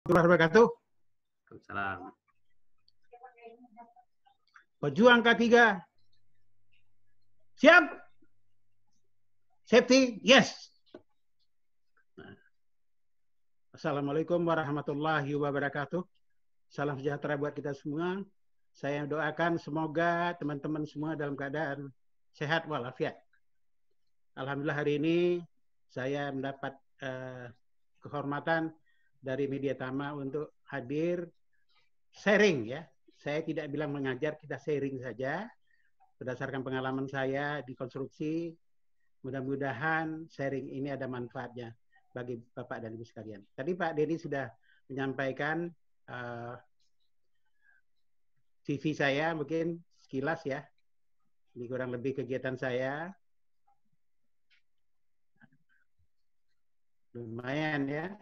wabarakatuh. Salam. Pejuang K3. Siap? Safety? Yes. Assalamualaikum warahmatullahi wabarakatuh. Salam sejahtera buat kita semua. Saya doakan semoga teman-teman semua dalam keadaan sehat walafiat. Alhamdulillah hari ini saya mendapat kehormatan dari Media Tama untuk hadir sharing ya. Saya tidak bilang mengajar, kita sharing saja berdasarkan pengalaman saya di konstruksi. Mudah-mudahan sharing ini ada manfaatnya bagi Bapak dan Ibu sekalian. Tadi Pak Denny sudah menyampaikan CV saya, mungkin sekilas ya. Ini kurang lebih kegiatan saya. Lumayan ya.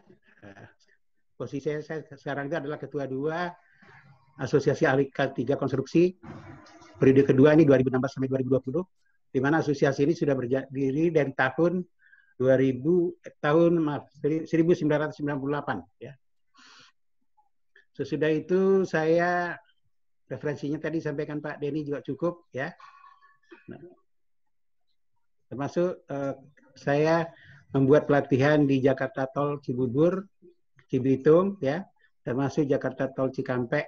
Posisi saya sekarang itu adalah Ketua 2 Asosiasi Ahli K3 Konstruksi. Periode kedua ini 2016 sampai 2020. Di mana asosiasi ini sudah berdiri dari tahun 1998 ya. Sesudah itu saya referensinya tadi sampaikan Pak Denny juga cukup ya. Nah, termasuk saya membuat pelatihan di Jakarta Tol Cibubur, Cibitung ya, termasuk Jakarta Tol Cikampek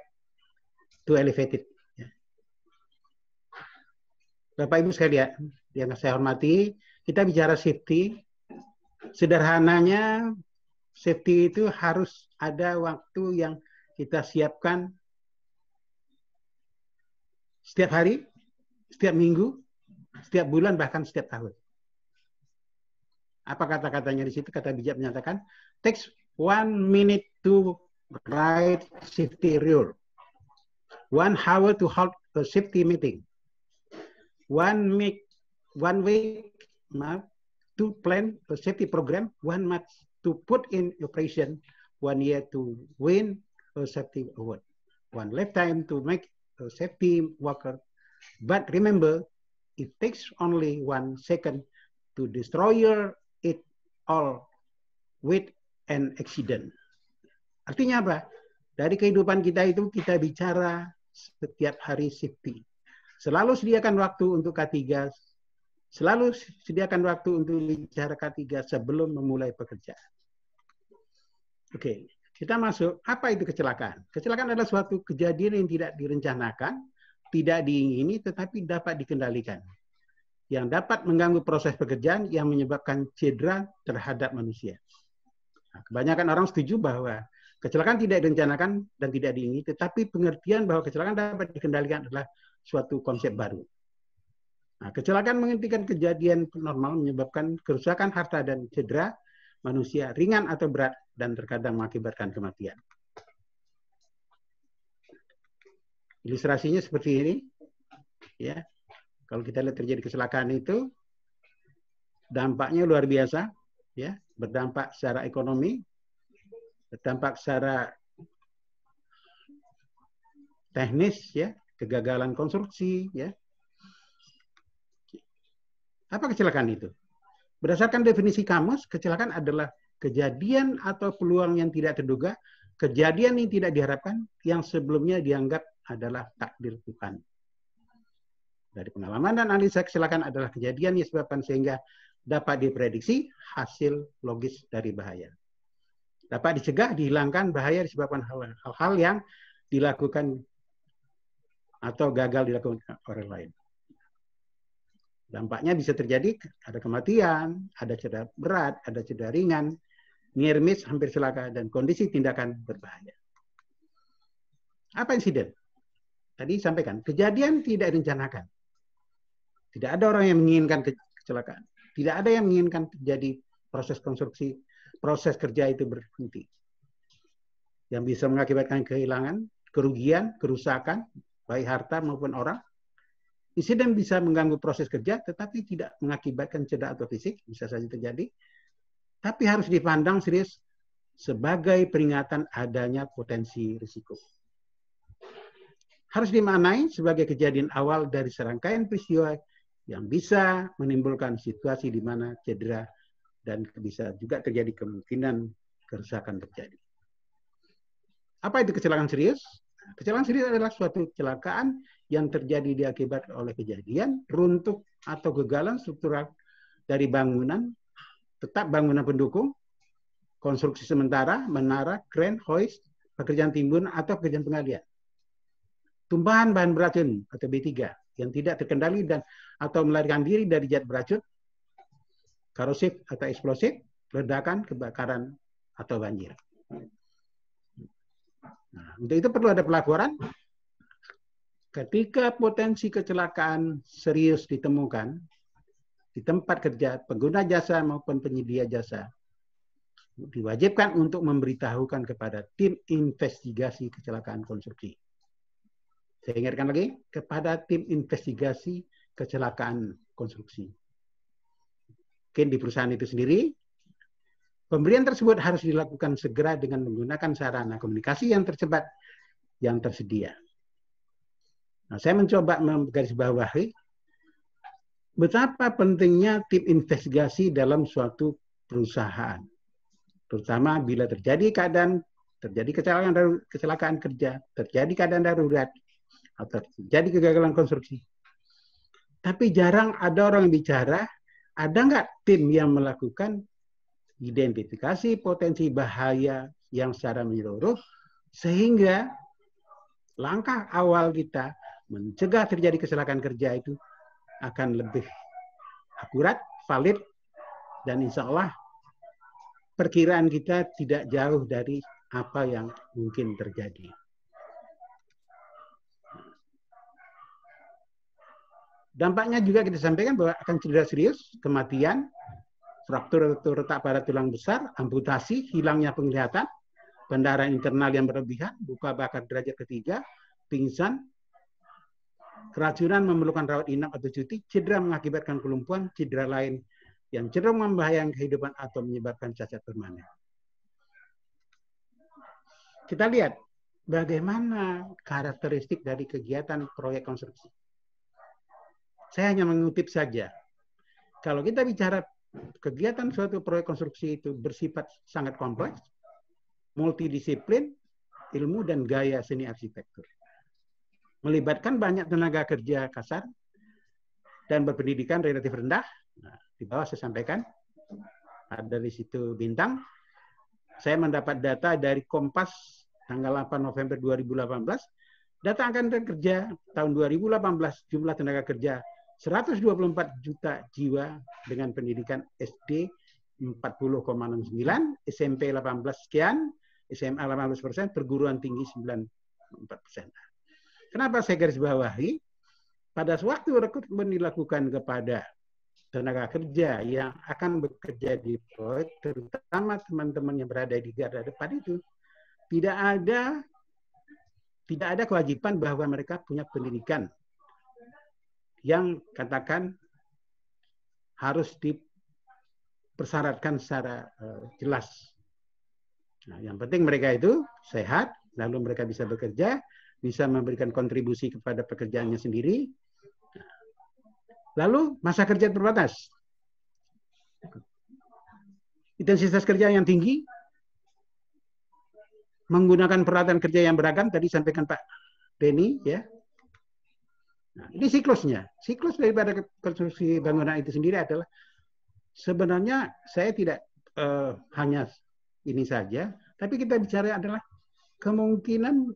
to elevated. Ya. Bapak Ibu sekalian yang saya hormati, kita bicara safety. Sederhananya safety itu harus ada waktu yang kita siapkan setiap hari, setiap minggu, setiap bulan, bahkan setiap tahun. Apa kata-katanya di situ? Kata bijak menyatakan, takes 1 minute to write safety rule, 1 hour to hold a safety meeting, 1 week to plan a safety program, 1 month to put in operation, 1 year to win a safety award, 1 lifetime to make a safety worker. But remember, it takes only 1 second to destroy it all with an accident. Artinya apa? Dari kehidupan kita itu kita bicara setiap hari safety. Selalu sediakan waktu untuk K3, selalu sediakan waktu untuk bicara K3 sebelum memulai pekerjaan. Oke, kita masuk. Apa itu kecelakaan? Kecelakaan adalah suatu kejadian yang tidak direncanakan, tidak diingini, tetapi dapat dikendalikan. Yang dapat mengganggu proses pekerjaan yang menyebabkan cedera terhadap manusia. Nah, kebanyakan orang setuju bahwa kecelakaan tidak direncanakan dan tidak diingini, tetapi pengertian bahwa kecelakaan dapat dikendalikan adalah suatu konsep baru. Nah, kecelakaan menghentikan kejadian normal menyebabkan kerusakan harta dan cedera manusia ringan atau berat dan terkadang mengakibatkan kematian. Ilustrasinya seperti ini, ya. Kalau kita lihat terjadi kecelakaan itu, dampaknya luar biasa, ya. Berdampak secara ekonomi, berdampak secara teknis, ya, kegagalan konstruksi, ya. Apa kecelakaan itu? Berdasarkan definisi kamus, kecelakaan adalah kejadian atau peluang yang tidak terduga, kejadian yang tidak diharapkan, yang sebelumnya dianggap adalah takdir Tuhan. Dari pengalaman dan analisa, kecelakaan adalah kejadian yang disebabkan sehingga dapat diprediksi hasil logis dari bahaya. Dapat dicegah, dihilangkan bahaya disebabkan hal-hal yang dilakukan atau gagal dilakukan orang lain. Dampaknya bisa terjadi, ada kematian, ada cedera berat, ada cedera ringan, near miss, hampir celaka, dan kondisi tindakan berbahaya. Apa insiden? Tadi sampaikan, kejadian tidak direncanakan. Tidak ada orang yang menginginkan kecelakaan. Tidak ada yang menginginkan terjadi proses konstruksi, proses kerja itu berhenti. Yang bisa mengakibatkan kehilangan, kerugian, kerusakan, baik harta maupun orang. Insiden bisa mengganggu proses kerja, tetapi tidak mengakibatkan cedera atau fisik, bisa saja terjadi. Tapi harus dipandang serius sebagai peringatan adanya potensi risiko. Harus dimaknai sebagai kejadian awal dari serangkaian peristiwa yang bisa menimbulkan situasi di mana cedera dan bisa juga terjadi kemungkinan kerusakan terjadi. Apa itu kecelakaan serius? Kecelakaan serius adalah suatu kecelakaan yang terjadi diakibatkan oleh kejadian runtuh atau kegagalan struktural dari bangunan, tetap bangunan pendukung, konstruksi sementara, menara, kren, hoist, pekerjaan timbun, atau pekerjaan penggalian. Tumpahan bahan beracun atau B3 yang tidak terkendali dan atau melarikan diri dari zat beracun, korosif atau eksplosif, ledakan, kebakaran, atau banjir. Nah, untuk itu perlu ada pelaporan. Ketika potensi kecelakaan serius ditemukan di tempat kerja pengguna jasa maupun penyedia jasa, diwajibkan untuk memberitahukan kepada tim investigasi kecelakaan konstruksi. Saya ingatkan lagi, kepada tim investigasi kecelakaan konstruksi. Mungkin di perusahaan itu sendiri, pemberian tersebut harus dilakukan segera dengan menggunakan sarana komunikasi yang tersebar, yang tersedia. Nah, saya mencoba menggarisbawahi betapa pentingnya tim investigasi dalam suatu perusahaan. Terutama bila terjadi kecelakaan kerja, terjadi keadaan darurat, atau terjadi kegagalan konstruksi. Tapi jarang ada orang yang bicara, ada nggak tim yang melakukan identifikasi potensi bahaya yang secara menyeluruh, sehingga langkah awal kita mencegah terjadi kecelakaan kerja itu akan lebih akurat, valid, dan insya Allah perkiraan kita tidak jauh dari apa yang mungkin terjadi. Dampaknya juga kita sampaikan bahwa akan cedera serius, kematian, fraktur atau retak pada tulang besar, amputasi, hilangnya penglihatan, pendarahan internal yang berlebihan, luka bakar derajat ketiga, pingsan, keracunan memerlukan rawat inap atau cuti, cedera mengakibatkan kelumpuhan, cedera lain yang cenderung membahayakan kehidupan atau menyebabkan cacat permanen. Kita lihat bagaimana karakteristik dari kegiatan proyek konstruksi. Saya hanya mengutip saja. Kalau kita bicara kegiatan suatu proyek konstruksi itu bersifat sangat kompleks, multidisiplin, ilmu dan gaya seni arsitektur. Melibatkan banyak tenaga kerja kasar dan berpendidikan relatif rendah. Nah, di bawah saya sampaikan, ada di situ bintang. Saya mendapat data dari Kompas tanggal 8 November 2018. Data angkatan kerja tahun 2018, jumlah tenaga kerja 124 juta jiwa dengan pendidikan SD 40,69, SMP 18 sekian, SMA 18%, perguruan tinggi 94%. Kenapa saya garis bawahi? Pada waktu rekrutmen dilakukan kepada tenaga kerja yang akan bekerja di proyek, terutama teman-teman yang berada di garda depan itu, tidak ada kewajiban bahwa mereka punya pendidikan yang katakan harus dipersyaratkan secara jelas. Nah, yang penting mereka itu sehat, lalu mereka bisa bekerja, bisa memberikan kontribusi kepada pekerjaannya sendiri. Lalu masa kerja terbatas. Intensitas kerja yang tinggi, menggunakan peralatan kerja yang beragam, tadi sampaikan Pak Denny, ya. Nah, ini siklusnya. Siklus daripada konstruksi bangunan itu sendiri adalah sebenarnya saya tidak hanya ini saja, tapi kita bicara adalah kemungkinan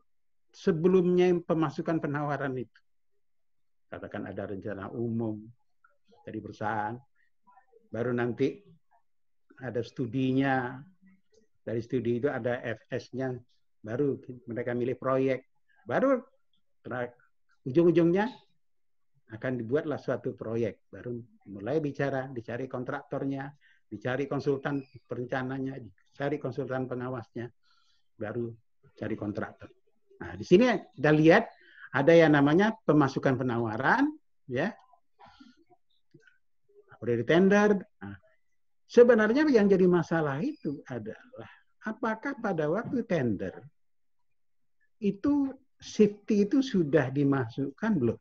sebelumnya pemasukan penawaran itu. Katakan ada rencana umum dari perusahaan, baru nanti ada studinya, dari studi itu ada FS-nya, baru mereka milih proyek, baru ujung-ujungnya akan dibuatlah suatu proyek, baru mulai bicara, dicari kontraktornya, dicari konsultan perencananya, dicari konsultan pengawasnya, baru cari kontraktor. Nah, di sini kita lihat ada yang namanya pemasukan penawaran, ya, dari tender. Nah, sebenarnya yang jadi masalah itu adalah apakah pada waktu tender itu safety itu sudah dimasukkan belum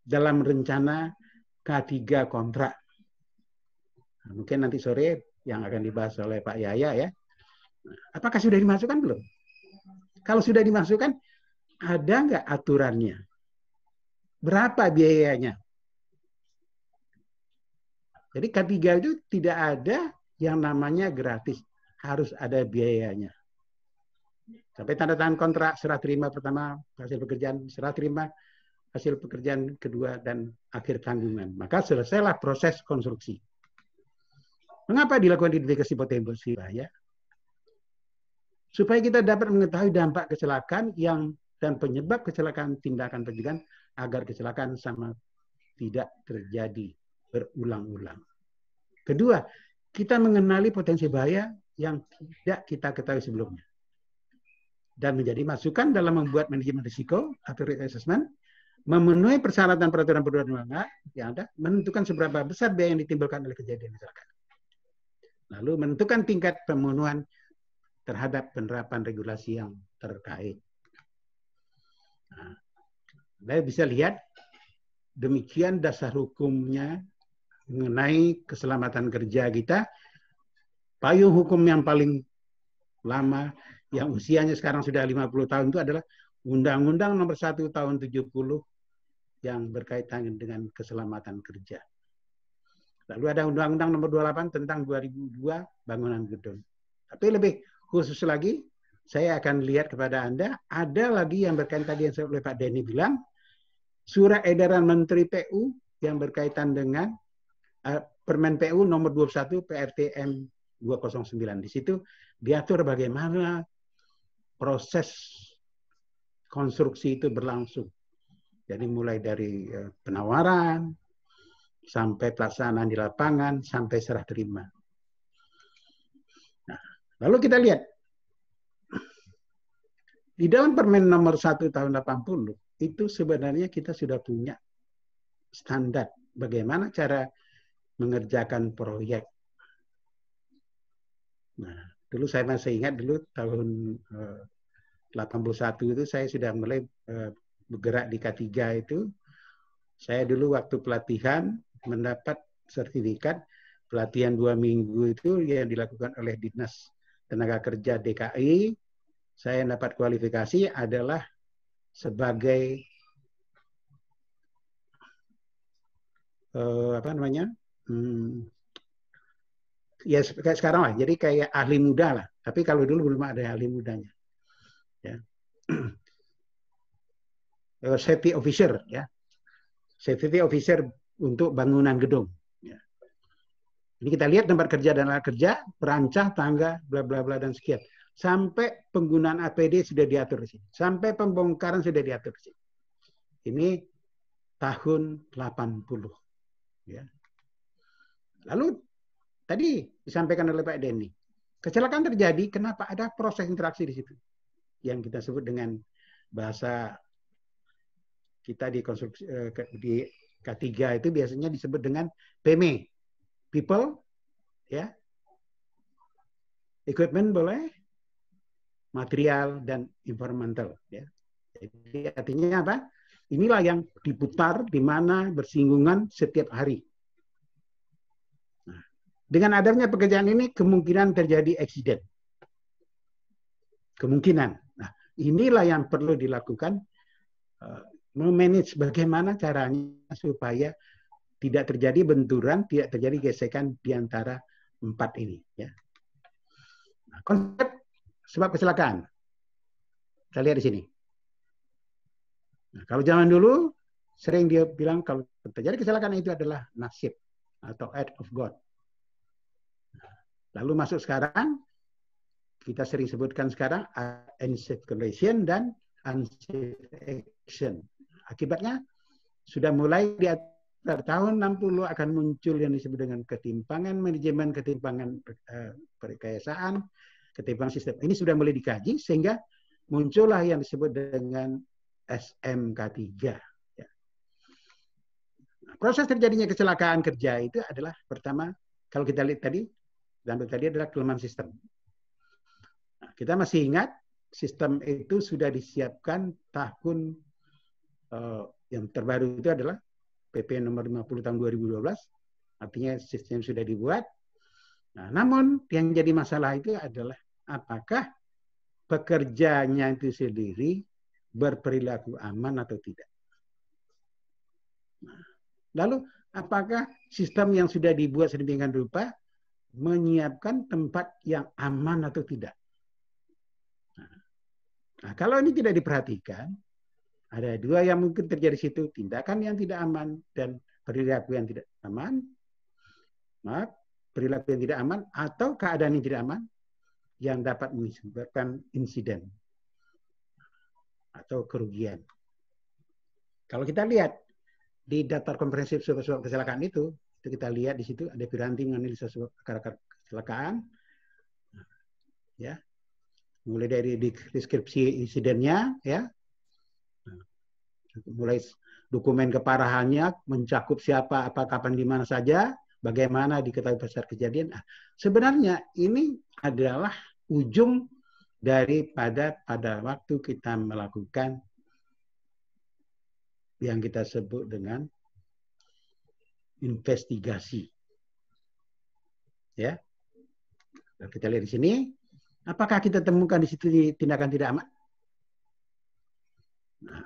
dalam rencana K3 kontrak. Nah, mungkin nanti sore yang akan dibahas oleh Pak Yaya, ya. Apakah sudah dimasukkan belum? Kalau sudah dimasukkan, ada nggak aturannya? Berapa biayanya? Jadi K3 itu tidak ada yang namanya gratis. Harus ada biayanya. Sampai tanda tangan kontrak, serah terima pertama hasil pekerjaan, serah terima hasil pekerjaan kedua, dan akhir tanggungan. Maka selesailah proses konstruksi. Mengapa dilakukan identifikasi potensi bahaya? Supaya kita dapat mengetahui dampak kecelakaan dan penyebab kecelakaan, tindakan pencegahan agar kecelakaan sama tidak terjadi berulang-ulang. Kedua, kita mengenali potensi bahaya yang tidak kita ketahui sebelumnya. Dan menjadi masukan dalam membuat manajemen risiko atau risk assessment, memenuhi persyaratan peraturan perundang-undangan yang ada, menentukan seberapa besar biaya yang ditimbulkan oleh kejadian kecelakaan. Lalu menentukan tingkat pemenuhan terhadap penerapan regulasi yang terkait. Nah, Anda bisa lihat demikian dasar hukumnya mengenai keselamatan kerja kita. Payung hukum yang paling lama, yang usianya sekarang sudah 50 tahun itu adalah Undang-Undang Nomor 1 Tahun 70 yang berkaitan dengan keselamatan kerja. Lalu ada Undang-Undang Nomor 28 tentang 2002 bangunan gedung. Tapi lebih khusus lagi, saya akan lihat kepada Anda, ada lagi yang berkaitan tadi yang oleh Pak Denny bilang, Surat Edaran Menteri PU yang berkaitan dengan Permen PU nomor 21 PRTM 209. Di situ diatur bagaimana proses konstruksi itu berlangsung. Jadi mulai dari penawaran, sampai pelaksanaan di lapangan, sampai serah terima. Nah, lalu kita lihat, di dalam Permen nomor 1 tahun 80, itu sebenarnya kita sudah punya standar bagaimana cara mengerjakan proyek. Nah, dulu saya masih ingat dulu tahun 81 itu saya sudah mulai bergerak di K3 itu. Saya dulu waktu pelatihan mendapat sertifikat pelatihan 2 minggu itu yang dilakukan oleh Dinas Tenaga Kerja DKI. Saya dapat kualifikasi adalah sebagai apa namanya? Ya kayak sekarang lah, jadi kayak ahli muda lah. Tapi kalau dulu belum ada ahli mudanya. Ya. Safety officer, ya. Safety officer untuk bangunan gedung. Ya. Ini kita lihat tempat kerja dan alat kerja, perancah, tangga, bla bla bla dan sekian. Sampai penggunaan APD sudah diatur di sini. Sampai pembongkaran sudah diatur di sini. Ini tahun 80. Ya. Lalu tadi disampaikan oleh Pak Denny, kecelakaan terjadi kenapa ada proses interaksi di situ yang kita sebut dengan bahasa kita di konstruksi di K3 itu biasanya disebut dengan PME, people, ya, equipment boleh, material dan environmental, ya. Jadi artinya apa? Inilah yang diputar di mana bersinggungan setiap hari. Nah, dengan adanya pekerjaan ini kemungkinan terjadi eksiden. Kemungkinan. Nah, inilah yang perlu dilakukan, memanage bagaimana caranya supaya tidak terjadi benturan, tidak terjadi gesekan di antara 4 ini. Ya. Nah, konsep sebab kecelakaan. Kita lihat di sini. Nah, kalau zaman dulu sering dia bilang kalau terjadi kecelakaan itu adalah nasib atau act of God. Nah, lalu masuk sekarang, kita sering sebutkan sekarang unsafe collision dan unsafe action. Akibatnya sudah mulai di tahun 60 akan muncul yang disebut dengan ketimpangan manajemen, ketimpangan perkayasaan, ketimpangan sistem. Ini sudah mulai dikaji sehingga muncullah yang disebut dengan SMK3. Ya. Nah, proses terjadinya kecelakaan kerja itu adalah pertama, kalau kita lihat tadi adalah kelemahan sistem. Nah, kita masih ingat sistem itu sudah disiapkan tahun yang terbaru itu adalah PP nomor 50 tahun 2012, artinya sistem sudah dibuat. Nah, namun yang jadi masalah itu adalah apakah pekerjanya itu sendiri berperilaku aman atau tidak. Lalu apakah sistem yang sudah dibuat sedemikian rupa menyiapkan tempat yang aman atau tidak? Nah, kalau ini tidak diperhatikan, ada dua yang mungkin terjadi situ, tindakan yang tidak aman dan perilaku yang tidak aman. Maaf, perilaku yang tidak aman atau keadaan yang tidak aman yang dapat menyebabkan insiden atau kerugian. Kalau kita lihat di daftar komprehensif sebab-sebab kecelakaan itu kita lihat di situ ada piranti menganalisa sebab akar-akar kecelakaan, ya, mulai dari deskripsi insidennya, ya, mulai dokumen keparahannya, mencakup siapa, apa, kapan, di mana saja, bagaimana diketahui pasar kejadian. Nah, sebenarnya ini adalah ujung daripada pada waktu kita melakukan yang kita sebut dengan investigasi. Ya. Dan kita lihat di sini, apakah kita temukan di situ tindakan tidak aman?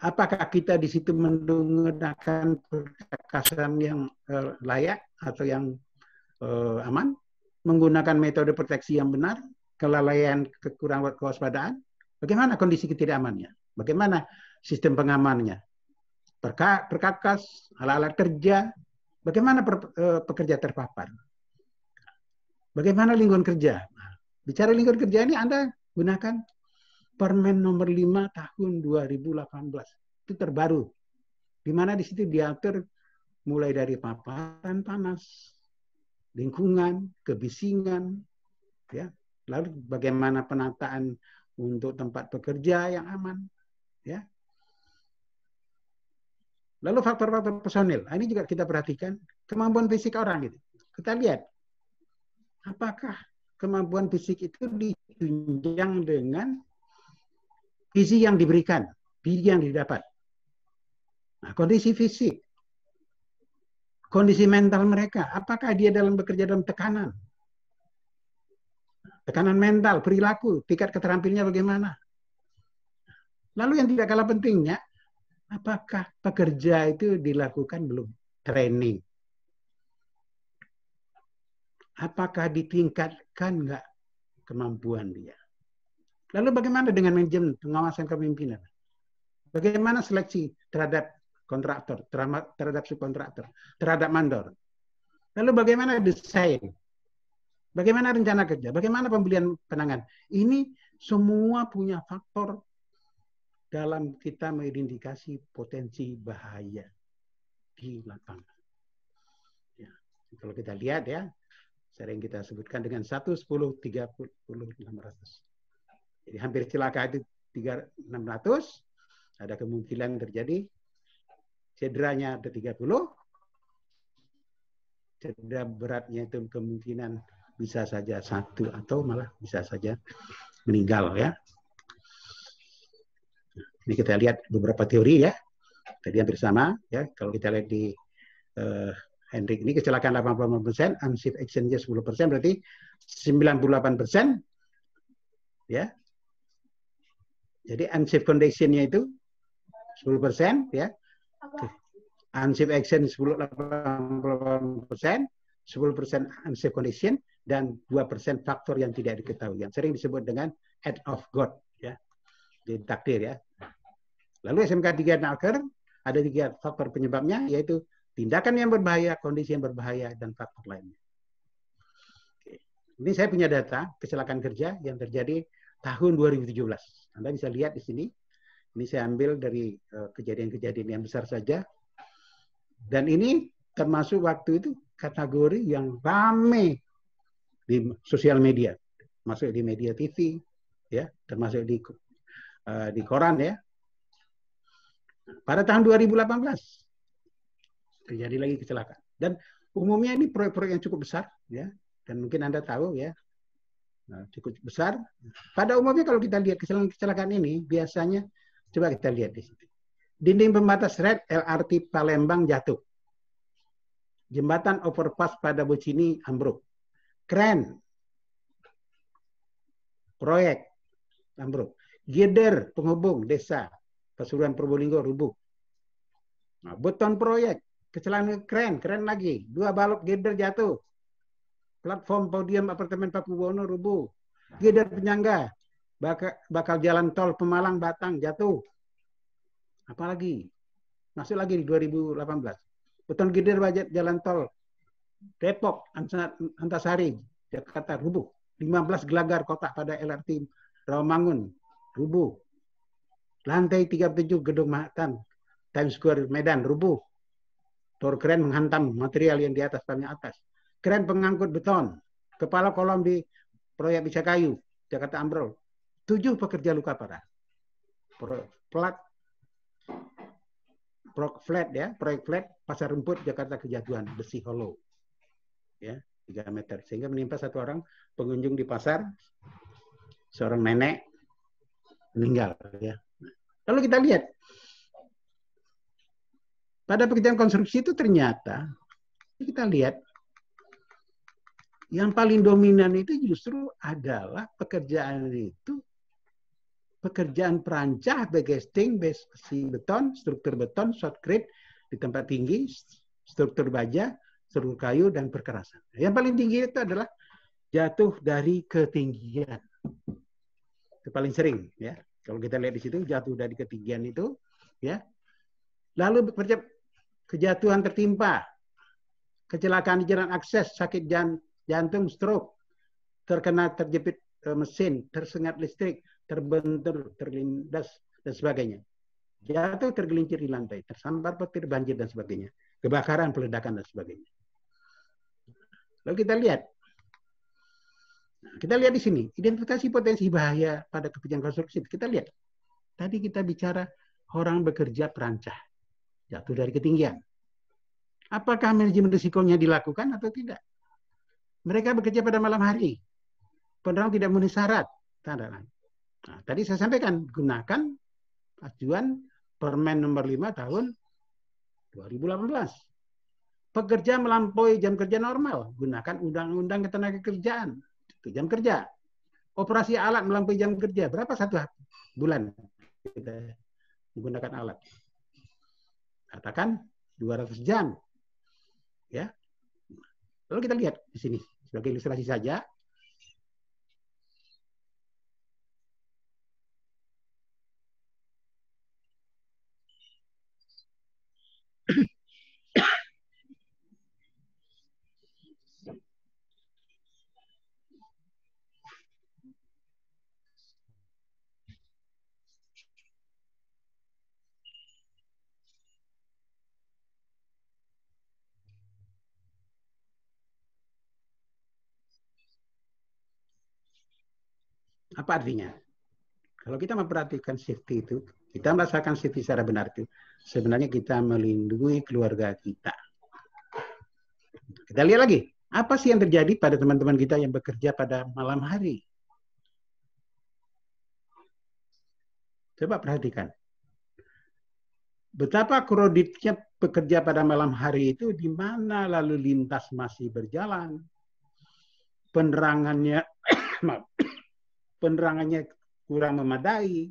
Apakah kita di situ menggunakan perkakasan yang layak atau yang aman? Menggunakan metode proteksi yang benar? Kelalaian, kekurangan kewaspadaan? Bagaimana kondisi ketidakamannya? Bagaimana sistem pengamannya? Perkakas, alat-alat kerja, bagaimana pekerja terpapar? Bagaimana lingkungan kerja? Nah, bicara lingkungan kerja ini Anda gunakan Permen nomor 5 tahun 2018. Itu terbaru. Di mana di situ diatur mulai dari paparan panas, lingkungan, kebisingan, ya. Lalu bagaimana penataan untuk tempat bekerja yang aman, ya. Lalu faktor-faktor personil. Ini juga kita perhatikan kemampuan fisik orang gitu. Kita lihat apakah kemampuan fisik itu ditunjang dengan gizi yang diberikan, gizi yang didapat. Nah, kondisi fisik, kondisi mental mereka, apakah dia dalam bekerja dalam tekanan? Tekanan mental, perilaku, tingkat keterampilannya bagaimana? Lalu yang tidak kalah pentingnya, apakah pekerja itu dilakukan belum training? Apakah ditingkatkan nggak kemampuan dia? Lalu bagaimana dengan manajemen pengawasan kepemimpinan? Bagaimana seleksi terhadap kontraktor, terhadap subkontraktor, terhadap mandor? Lalu bagaimana desain? Bagaimana rencana kerja? Bagaimana pembelian penangan? Ini semua punya faktor dalam kita mengidentifikasi potensi bahaya di lapangan. Ya. Kalau kita lihat ya, sering kita sebutkan dengan 1, 10, 30, 600. Jadi hampir celaka itu 600, ada kemungkinan terjadi cederanya ada 30, cedera beratnya itu kemungkinan bisa saja 1 atau malah bisa saja meninggal ya. Ini kita lihat beberapa teori ya. Tadi hampir sama ya. Kalau kita lihat di Hendrik ini kecelakaan 80%, unsafe action-nya 10%, berarti 98% ya. Jadi unsafe condition-nya itu 10% ya. Unsafe action 88%, 10% unsafe condition, dan 2% faktor yang tidak diketahui, yang sering disebut dengan act of God ya. Di takdir ya. Lalu SMK 3 Naker ada 3 faktor penyebabnya, yaitu tindakan yang berbahaya, kondisi yang berbahaya, dan faktor lainnya. Oke. Ini saya punya data kecelakaan kerja yang terjadi tahun 2017. Anda bisa lihat di sini. Ini saya ambil dari kejadian-kejadian yang besar saja. Dan ini termasuk waktu itu kategori yang ramai di sosial media, masuk di media TV, ya, termasuk di koran ya. Pada tahun 2018 terjadi lagi kecelakaan. Dan umumnya ini proyek-proyek yang cukup besar ya, dan mungkin Anda tahu ya, cukup besar. Pada umumnya kalau kita lihat kecelakaan ini biasanya, coba kita lihat di sini. Dinding pembatas rel LRT Palembang jatuh. Jembatan overpass pada Bocini ambruk. Kren proyek ambruk. Gider penghubung desa Pasuruan Probolinggo rubuh. Nah, beton proyek kecelakaan keren lagi. 2 balok gider jatuh. Platform podium apartemen Pakubuwono rubuh. Gider penyangga bakal jalan tol Pemalang Batang jatuh. Apalagi masuk lagi di 2018. Beton gider budget jalan tol Depok Antasari Jakarta rubuh. 15 gelagar kotak pada LRT Rawamangun rubuh. Lantai 37 Gedung Manhattan Times Square Medan rubuh. Tor kren menghantam material yang di atas paling atas. Kren pengangkut beton. Kepala kolom di proyek Bisakayu Jakarta ambrol. 7 pekerja luka parah. Proyek flat Pasar Rumput Jakarta kejatuhan besi hollow. Ya, 3 meter sehingga menimpa 1 orang pengunjung di pasar, seorang nenek meninggal ya. Lalu kita lihat pada pekerjaan konstruksi itu ternyata kita lihat yang paling dominan itu justru adalah pekerjaan perancah, backcasting, besi beton, struktur beton, shotcrete di tempat tinggi, struktur baja, struktur kayu, dan perkerasan. Yang paling tinggi itu adalah jatuh dari ketinggian. Itu paling sering ya. Kalau kita lihat di situ jatuh dari ketinggian itu ya. Lalu kejatuhan tertimpa, kecelakaan di jalan akses, sakit jantung, stroke, terjepit mesin, tersengat listrik, terbentur, terlindas, dan sebagainya. Jatuh tergelincir di lantai, tersambar petir, banjir, dan sebagainya. Kebakaran, peledakan, dan sebagainya. Lalu kita lihat. Kita lihat di sini, identifikasi potensi bahaya pada pekerjaan konstruksi. Kita lihat. Tadi kita bicara orang bekerja perancah. Jatuh dari ketinggian. Apakah manajemen risikonya dilakukan atau tidak? Mereka bekerja pada malam hari. Penerang tidak memenuhi syarat. Nah, tadi saya sampaikan, gunakan acuan Permen nomor 5 tahun 2018. Pekerja melampaui jam kerja normal, gunakan Undang-Undang Ketenagakerjaan. Itu jam kerja. Operasi alat melampaui jam kerja. Berapa 1 bulan kita menggunakan alat? Katakan 200 jam. Ya. Lalu kita lihat di sini sebagai ilustrasi saja. Apa artinya? Kalau kita memperhatikan safety itu, kita merasakan safety secara benar itu, sebenarnya kita melindungi keluarga kita. Kita lihat lagi, apa sih yang terjadi pada teman-teman kita yang bekerja pada malam hari? Coba perhatikan. Betapa kreditnya bekerja pada malam hari itu, di mana lalu lintas masih berjalan. Penerangannya kurang memadai.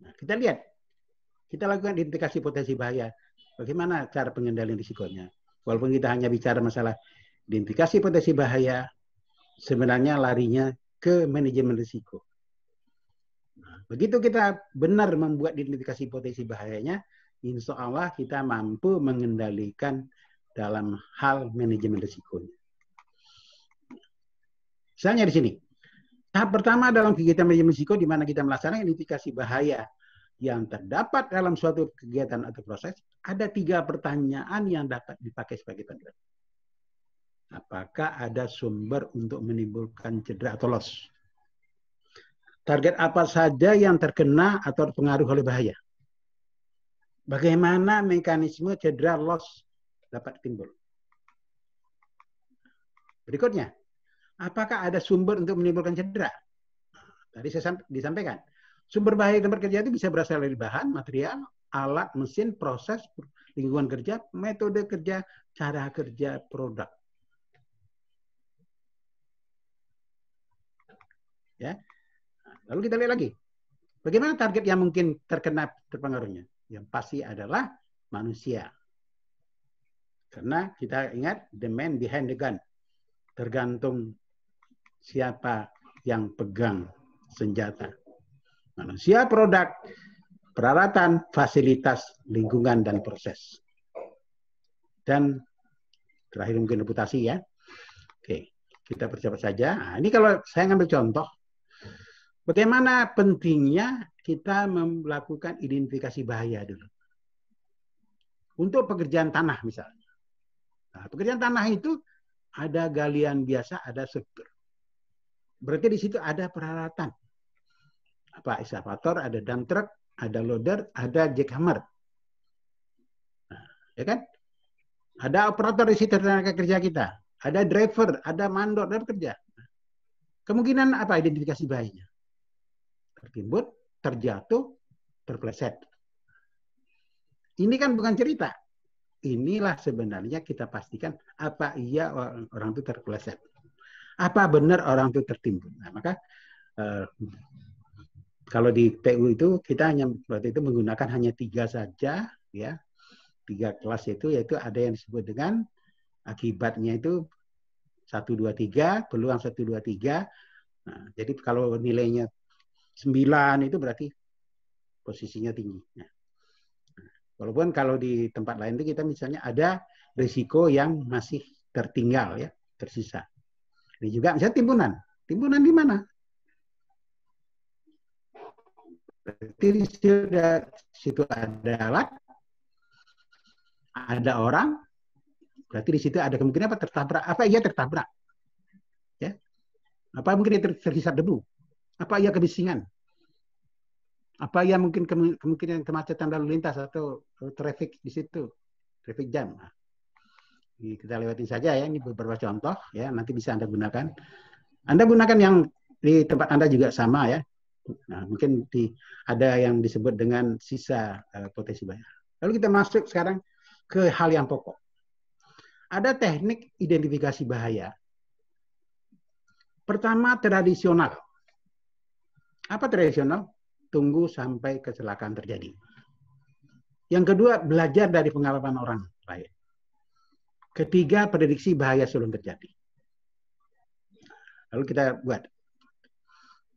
Nah, kita lihat. Kita lakukan identifikasi potensi bahaya. Bagaimana cara pengendalian risikonya? Walaupun kita hanya bicara masalah identifikasi potensi bahaya, sebenarnya larinya ke manajemen risiko. Nah, begitu kita benar membuat identifikasi potensi bahayanya, insya Allah kita mampu mengendalikan dalam hal manajemen risikonya. Misalnya di sini, tahap pertama dalam kegiatan manajemen risiko di mana kita melaksanakan identifikasi bahaya yang terdapat dalam suatu kegiatan atau proses, ada 3 pertanyaan yang dapat dipakai sebagai panduan. Apakah ada sumber untuk menimbulkan cedera atau loss? Target apa saja yang terkena atau terpengaruh oleh bahaya? Bagaimana mekanisme cedera loss dapat timbul? Berikutnya, apakah ada sumber untuk menimbulkan cedera? Tadi saya disampaikan, sumber bahaya tempat kerja itu bisa berasal dari bahan, material, alat, mesin, proses, lingkungan kerja, metode kerja, cara kerja, produk. Ya. Lalu kita lihat lagi, bagaimana target yang mungkin terkena terpengaruhnya? Yang pasti adalah manusia. Karena kita ingat, the man behind the gun. Tergantung siapa yang pegang senjata. Manusia, produk, peralatan, fasilitas, lingkungan, dan proses. Dan terakhir mungkin reputasi ya. Oke, kita percepat saja. Nah, ini kalau saya ngambil contoh, bagaimana pentingnya kita melakukan identifikasi bahaya dulu. Untuk pekerjaan tanah misalnya. Nah, pekerjaan tanah itu ada galian biasa, ada struktur. Berarti di situ ada peralatan. Apa ekskavator, ada dump truck, ada loader, ada jackhammer. Nah, ya kan? Ada operator di situ tenaga kerja kita, ada driver, ada mandor, ada pekerja. Kemungkinan apa identifikasi bahayanya? Tertimbun, terjatuh, terpleset. Ini kan bukan cerita. Inilah sebenarnya kita pastikan apa iya orang itu terpleset. Apa benar orang itu tertimbun. Nah, maka kalau di PU itu kita hanya waktu itu menggunakan hanya 3 saja, ya, 3 kelas itu, yaitu ada yang disebut dengan akibatnya itu 1, 2, 3, peluang 1, 2, 3. Nah, jadi kalau nilainya 9 itu berarti posisinya tinggi. Nah, walaupun kalau di tempat lain itu kita misalnya ada risiko yang masih tertinggal ya, tersisa. Ini juga misalnya timbunan. Timbunan di mana? Berarti di situ ada alat, ada orang, berarti di situ ada kemungkinan apa tertabrak. Apa iya tertabrak? Ya. Apa mungkin dia terhisap debu? Apa iya kebisingan? Apa iya mungkin kemungkinan kemacetan lalu lintas atau traffic di situ, traffic jam. Nah, kita lewatin saja ya, ini beberapa contoh ya, nanti bisa Anda gunakan. Anda gunakan yang di tempat Anda juga sama ya. Nah, mungkin ada yang disebut dengan sisa potensi bahaya. Lalu kita masuk sekarang ke hal yang pokok. Ada teknik identifikasi bahaya. Pertama, tradisional. Apa tradisional? Tunggu sampai kecelakaan terjadi. Yang kedua, belajar dari pengalaman orang lain. Ketiga, prediksi bahaya sebelum terjadi. Lalu kita buat.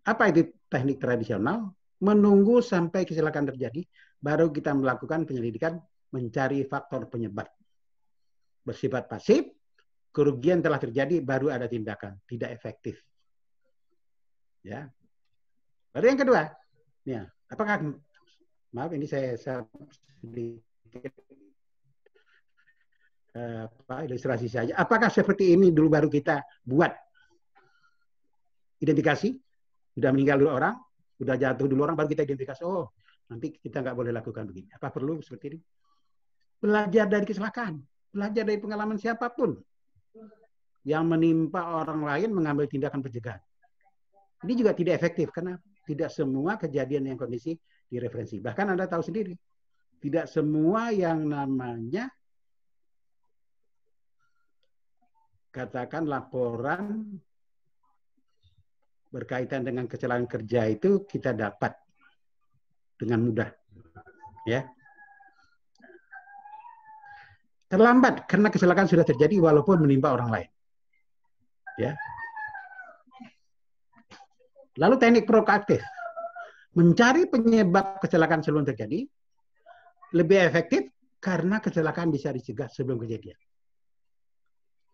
Apa itu teknik tradisional? Menunggu sampai kecelakaan terjadi, baru kita melakukan penyelidikan, mencari faktor penyebab. Bersifat pasif, kerugian telah terjadi, baru ada tindakan. Tidak efektif. Ya. Lalu yang kedua, ya, apakah, maaf ini saya sedikit ilustrasi saja. Apakah seperti ini dulu baru kita buat identifikasi? Sudah meninggal dulu orang, sudah jatuh dulu orang, baru kita identifikasi. Oh, nanti kita nggak boleh lakukan begini. Apa perlu seperti ini? Belajar dari kecelakaan, belajar dari pengalaman siapapun yang menimpa orang lain mengambil tindakan pencegahan. Ini juga tidak efektif karena tidak semua kejadian yang kondisi direferensi. Bahkan Anda tahu sendiri, tidak semua yang namanya katakan laporan berkaitan dengan kecelakaan kerja itu kita dapat dengan mudah, ya. Terlambat karena kecelakaan sudah terjadi walaupun menimpa orang lain, ya. Lalu teknik proaktif, mencari penyebab kecelakaan sebelum terjadi, lebih efektif karena kecelakaan bisa dicegah sebelum kejadian.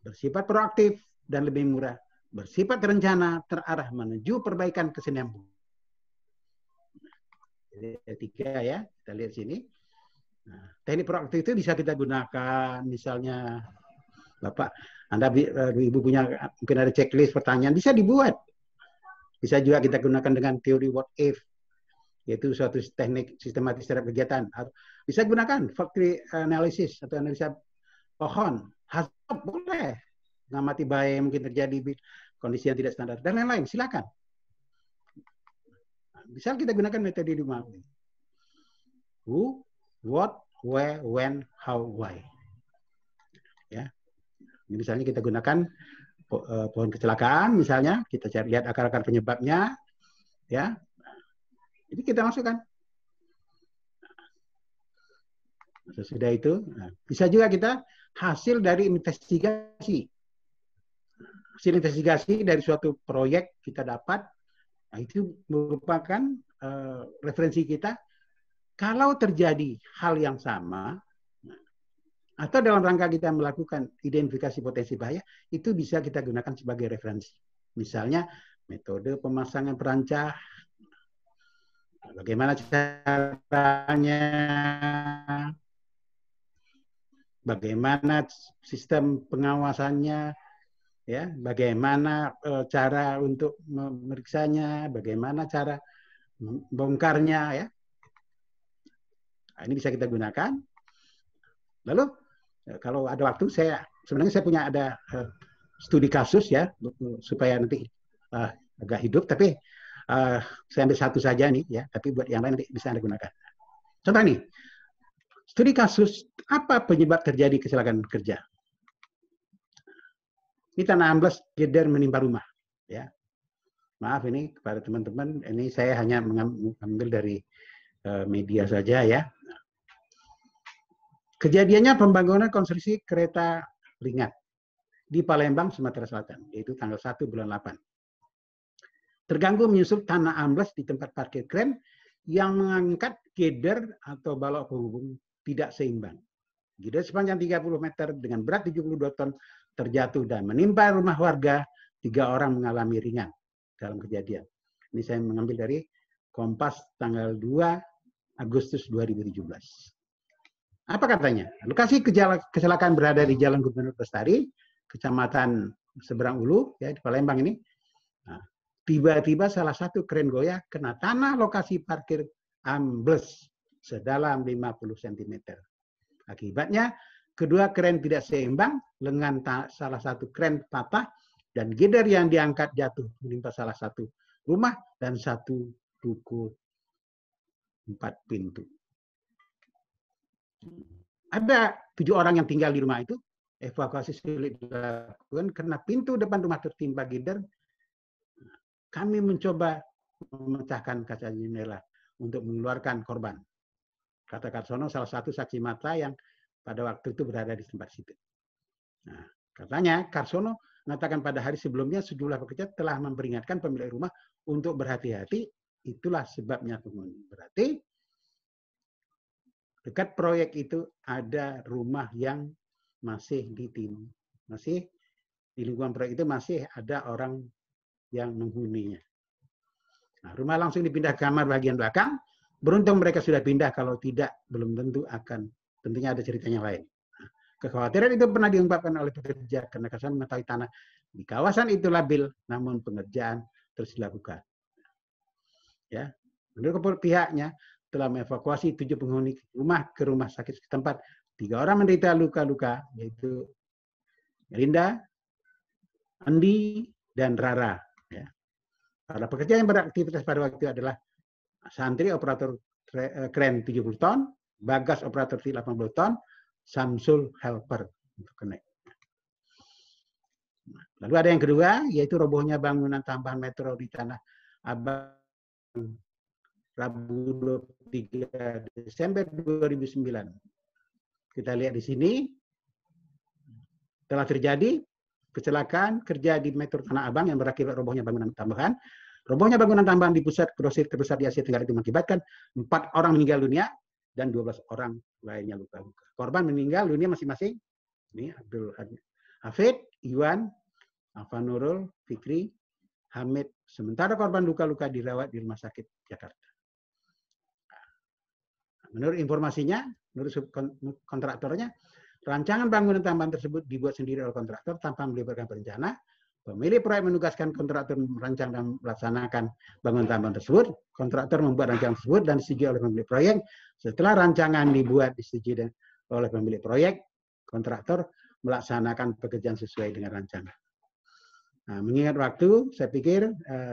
Bersifat proaktif dan lebih murah. Bersifat terencana, terarah menuju perbaikan kesinambungan. Jadi 3 ya, kita lihat sini. Nah, teknik proaktif itu bisa kita gunakan, misalnya Bapak, Anda Ibu punya mungkin ada checklist pertanyaan, bisa dibuat. Bisa juga kita gunakan dengan teori what if, yaitu suatu teknik sistematis terhadap kegiatan. Bisa gunakan factory analysis atau analisa pohon, hazard boleh, mengamati bahaya yang mungkin terjadi, kondisi yang tidak standar, dan lain-lain, silakan. Misal kita gunakan metode 5W. Who, what, where, when, how, why. Ya. Misalnya kita gunakan pohon kecelakaan, misalnya kita cari lihat akar-akar penyebabnya, ya. Jadi kita masukkan. Sesudah itu, bisa juga kita hasil dari investigasi. Hasil investigasi dari suatu proyek kita dapat, nah itu merupakan referensi kita. Kalau terjadi hal yang sama, atau dalam rangka kita melakukan identifikasi potensi bahaya, itu bisa kita gunakan sebagai referensi. Misalnya, metode pemasangan perancah, bagaimana caranya, bagaimana sistem pengawasannya, ya, bagaimana cara untuk memeriksanya, bagaimana cara bongkarnya, ya. Nah, ini bisa kita gunakan. Lalu kalau ada waktu, sebenarnya saya punya ada studi kasus ya, supaya nanti agak hidup, tapi saya ambil satu saja nih ya, tapi buat yang lain nanti bisa Anda gunakan. Contoh nih, studi kasus apa penyebab terjadi kecelakaan kerja? Ini tanah ambles gedor menimpa rumah, ya. Maaf ini kepada teman-teman, ini saya hanya mengambil dari media saja ya. Kejadiannya pembangunan konstruksi kereta ringan di Palembang, Sumatera Selatan, yaitu tanggal 1 bulan 8. Terganggu menyusul tanah ambles di tempat parkir kren yang mengangkat girder atau balok penghubung tidak seimbang. Girder sepanjang 30 meter dengan berat 72 ton terjatuh dan menimpa rumah warga. 3 orang mengalami ringan dalam kejadian. Ini saya mengambil dari Kompas tanggal 2 Agustus 2017. Apa katanya? Lokasi kecelakaan berada di Jalan Gubernur Bestari, Kecamatan Seberang Ulu, ya, di Palembang ini. Nah, tiba-tiba salah satu kren goyah kena tanah lokasi parkir ambles sedalam 50 cm. Akibatnya, kedua kren tidak seimbang, lengan salah satu kren patah, dan girder yang diangkat jatuh menimpa salah satu rumah dan satu ruko 4 pintu. Ada 7 orang yang tinggal di rumah itu, evakuasi sulit dilakukan karena pintu depan rumah tertimpa girder. Kami mencoba memecahkan kaca jendela untuk mengeluarkan korban. Kata Karsono, salah satu saksi mata yang pada waktu itu berada di tempat situ. Nah, katanya Karsono mengatakan pada hari sebelumnya sejumlah pekerja telah memperingatkan pemilik rumah untuk berhati-hati. Itulah sebabnya penghuni. Berarti dekat proyek itu ada rumah yang masih di lingkungan proyek itu masih ada orang yang menghuninya. Nah, rumah langsung dipindah ke kamar bagian belakang. Beruntung mereka sudah pindah, kalau tidak belum tentu tentunya ada ceritanya lain. Nah, kekhawatiran itu pernah diungkapkan oleh pekerja karena Karsono mengetahui tanah di kawasan itu labil, namun pengerjaan terus dilakukan. Ya, menurut pihaknya telah mengevakuasi 7 penghuni rumah ke rumah sakit setempat. 3 orang menderita luka-luka, yaitu Linda, Andi, dan Rara. Ya. Para pekerja yang beraktivitas pada waktu itu adalah Santri operator kren 70 ton, Bagas operator 80 ton, Samsul helper untuk connect. Lalu ada yang kedua, yaitu robohnya bangunan tambahan metro di Tanah Abang Rabu 23 Desember 2009. Kita lihat di sini, telah terjadi kecelakaan kerja di Metro Tanah Abang yang berakibat robohnya bangunan tambahan. Robohnya bangunan tambahan di pusat grosir terbesar di Asia Tenggara itu mengakibatkan 4 orang meninggal dunia dan 12 orang lainnya luka-luka. Korban meninggal dunia masing-masing, ini Abdul Hafid, Iwan, Afanurul, Fikri, Hamid. Sementara korban luka-luka dirawat di Rumah Sakit Jakarta. Menurut informasinya, menurut kontraktornya, rancangan bangunan tambahan tersebut dibuat sendiri oleh kontraktor tanpa melibatkan perencana. Pemilik proyek menugaskan kontraktor merancang dan melaksanakan bangunan tambahan tersebut. Kontraktor membuat rancangan tersebut dan disetujui oleh pemilik proyek. Setelah rancangan dibuat disetujui oleh pemilik proyek, kontraktor melaksanakan pekerjaan sesuai dengan rancangan. Nah, mengingat waktu, saya pikir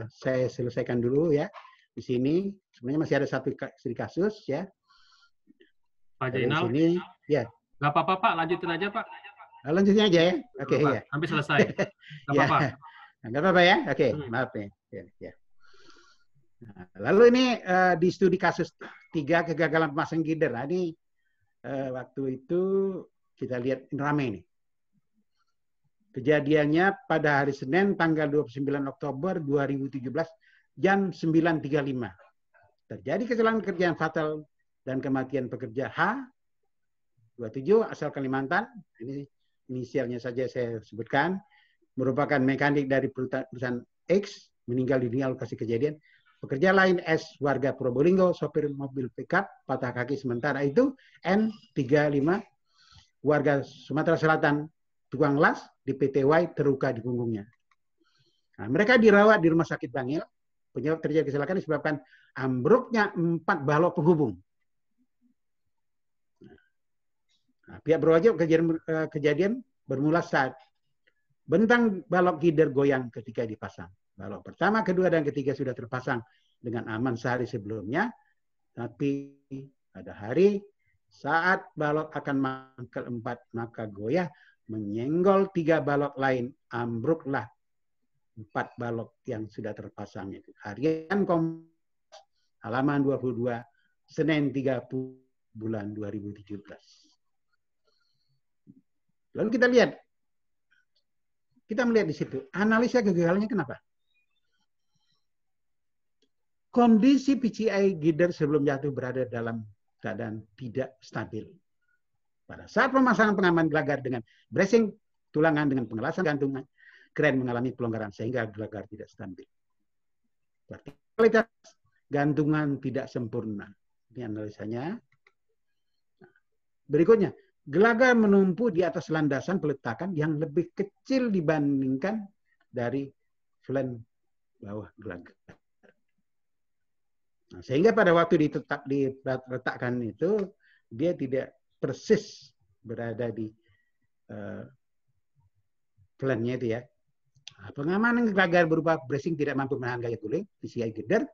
saya selesaikan dulu ya. di sini sebenarnya masih ada satu studi kasus ya. Pak Dari Jainal, sini ya. nggak apa-apa Pak, lanjutin aja Pak. Lanjutnya aja ya. Oke Pak, ya. sampai selesai. Nggak Ya. apa-apa. Nggak apa-apa ya. Oke, maaf ya. Ya. Nah, lalu ini di studi kasus 3 kegagalan pemasang gider. Nah, ini waktu itu kita lihat rame nih. Kejadiannya pada hari Senin tanggal 29 Oktober 2017 jam 9.35. Terjadi kecelakaan kerja yang fatal dan kematian pekerja H, 27, asal Kalimantan. Ini inisialnya saja saya sebutkan. Merupakan mekanik dari perusahaan X, meninggal di lokasi kejadian. Pekerja lain S, warga Probolinggo, sopir mobil pickup, patah kaki sementara itu. N, 35, warga Sumatera Selatan, tukang las, di PT Y, terluka di punggungnya. Nah, mereka dirawat di Rumah Sakit Bangil. Penyebab terjadi kecelakaan disebabkan ambruknya 4 balok penghubung. Nah, pihak berwajib kejadian bermula saat bentang balok gider goyang ketika dipasang. Balok pertama, kedua, dan ketiga sudah terpasang dengan aman sehari sebelumnya. Tapi pada hari saat balok akan keempat, maka goyah menyenggol 3 balok lain, ambruklah 4 balok yang sudah terpasang itu. Harian Kompas halaman 22 Senin 30 bulan 2017. Lalu kita melihat di situ analisa kegagalannya kenapa? Kondisi PCI gider sebelum jatuh berada dalam keadaan tidak stabil. Pada saat pemasangan pengaman gelagar dengan bracing tulangan dengan pengelasan gantungan, kren mengalami pelonggaran sehingga gelagar tidak stabil. Vertikalitas gantungan tidak sempurna. Ini analisanya. Berikutnya, gelagar menumpuk di atas landasan peletakan yang lebih kecil dibandingkan dari flank bawah gelagar. Nah, sehingga pada waktu diletakkan itu, dia tidak persis berada di flanknya itu ya. Nah, pengamanan gelagar berupa bracing tidak mampu menahan gaya guling, PCI gider,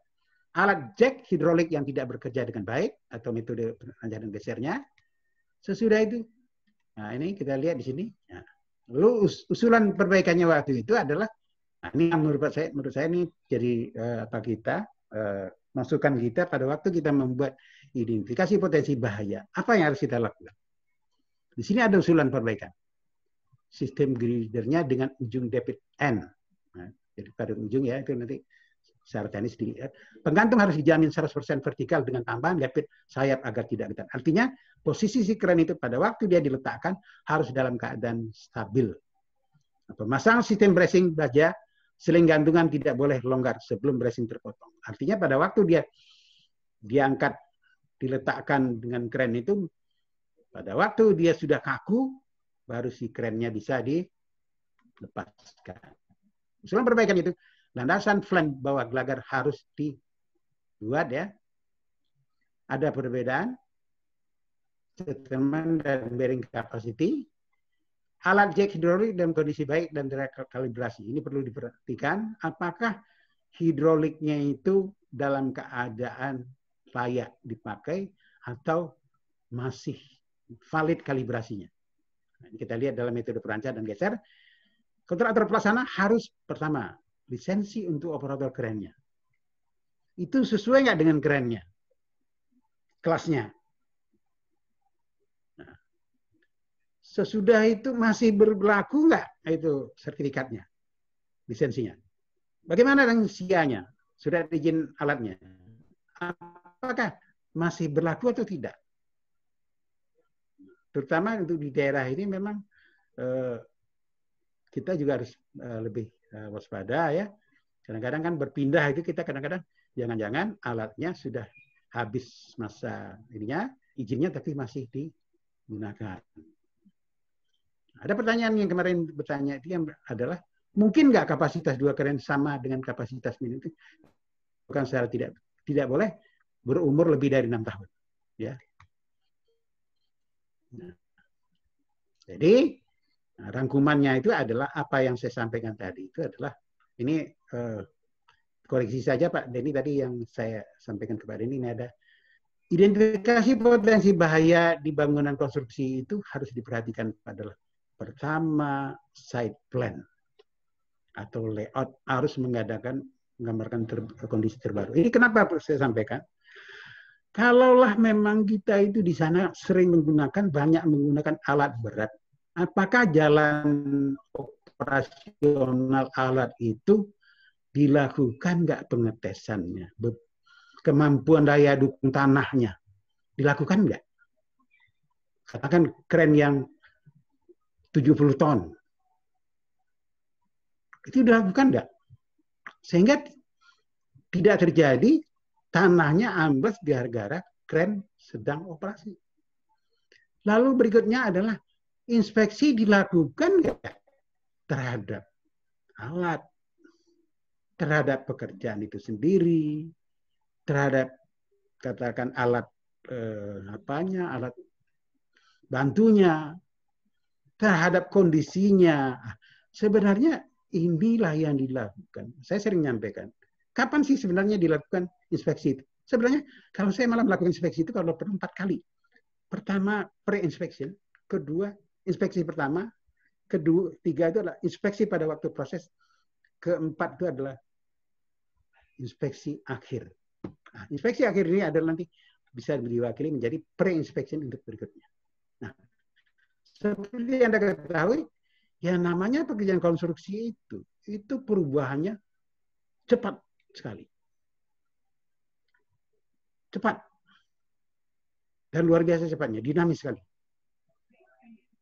alat jack hidrolik yang tidak bekerja dengan baik, atau metode penanjakan gesernya. Sesudah itu, nah ini kita lihat di sini. Nah, lalu usulan perbaikannya waktu itu adalah, nah ini menurut saya ini jadi masukan kita pada waktu kita membuat identifikasi potensi bahaya. Apa yang harus kita lakukan? Di sini ada usulan perbaikan. Sistem gridernya dengan ujung debit N. Nah, jadi pada ujung ya, itu nanti secara teknis dilihat. Penggantung harus dijamin 100% vertikal dengan tambahan debit sayap agar tidak getar. Artinya posisi si kren itu pada waktu dia diletakkan harus dalam keadaan stabil. Pemasang sistem bracing baja, seling gantungan tidak boleh longgar sebelum bracing terpotong. Artinya pada waktu dia diangkat, diletakkan dengan kren itu, pada waktu dia sudah kaku, baru si krennya bisa dilepaskan. Usulan perbaikan itu, landasan flank bawah gelagar harus dibuat ya. Ada perbedaan settlement dan bearing capacity. Alat jack hidrolik dalam kondisi baik dan terkalibrasi. Ini perlu diperhatikan apakah hidroliknya itu dalam keadaan layak dipakai atau masih valid kalibrasinya. Nah, kita lihat dalam metode perancaran dan geser. Kontraktor pelaksana harus pertama lisensi untuk operator kerennya. Itu sesuai nggak dengan kerennya? Kelasnya. Nah, sesudah itu masih berlaku nggak itu sertifikatnya, lisensinya? Bagaimana dengan SIA-nya? Sudah izin alatnya? Apakah masih berlaku atau tidak? Terutama untuk di daerah ini memang kita juga harus lebih waspada ya. Kadang-kadang kan berpindah itu kita kadang-kadang jangan-jangan alatnya sudah habis masa ininya, izinnya tapi masih digunakan. Ada pertanyaan yang kemarin bertanya itu yang adalah mungkin nggak kapasitas 2 kren sama dengan kapasitas min itu? Bukan secara tidak boleh berumur lebih dari 6 tahun. Ya. Nah, jadi rangkumannya itu adalah apa yang saya sampaikan tadi itu adalah ini koreksi saja Pak Denny tadi yang saya sampaikan kepada ini ada identifikasi potensi bahaya di bangunan konstruksi itu harus diperhatikan adalah pertama site plan atau layout harus menggambarkan kondisi terbaru. Ini kenapa saya sampaikan? Kalaulah memang kita itu di sana sering banyak menggunakan alat berat, apakah jalan operasional alat itu dilakukan nggak pengetesannya? Kemampuan daya dukung tanahnya dilakukan nggak? Katakan kren yang 70 ton. Itu dilakukan nggak? Sehingga tidak terjadi tanahnya ambles gara-gara kren sedang operasi. Lalu berikutnya adalah inspeksi dilakukan nggak terhadap alat, terhadap pekerjaan itu sendiri, terhadap katakan alat alat bantunya, terhadap kondisinya. Sebenarnya inilah yang dilakukan. Saya sering nyampaikan. Kapan sih sebenarnya dilakukan inspeksi itu? Sebenarnya kalau saya malah melakukan inspeksi itu kalau perlu 4 kali. Pertama pre-inspection, kedua inspeksi pertama, kedua, tiga itu adalah inspeksi pada waktu proses, keempat itu adalah inspeksi akhir. Nah, inspeksi akhir ini adalah nanti bisa diwakili menjadi pre-inspection untuk berikutnya. Nah, seperti yang Anda ketahui, yang namanya pekerjaan konstruksi itu perubahannya cepat sekali. Cepat. Dan luar biasa cepatnya, dinamis sekali.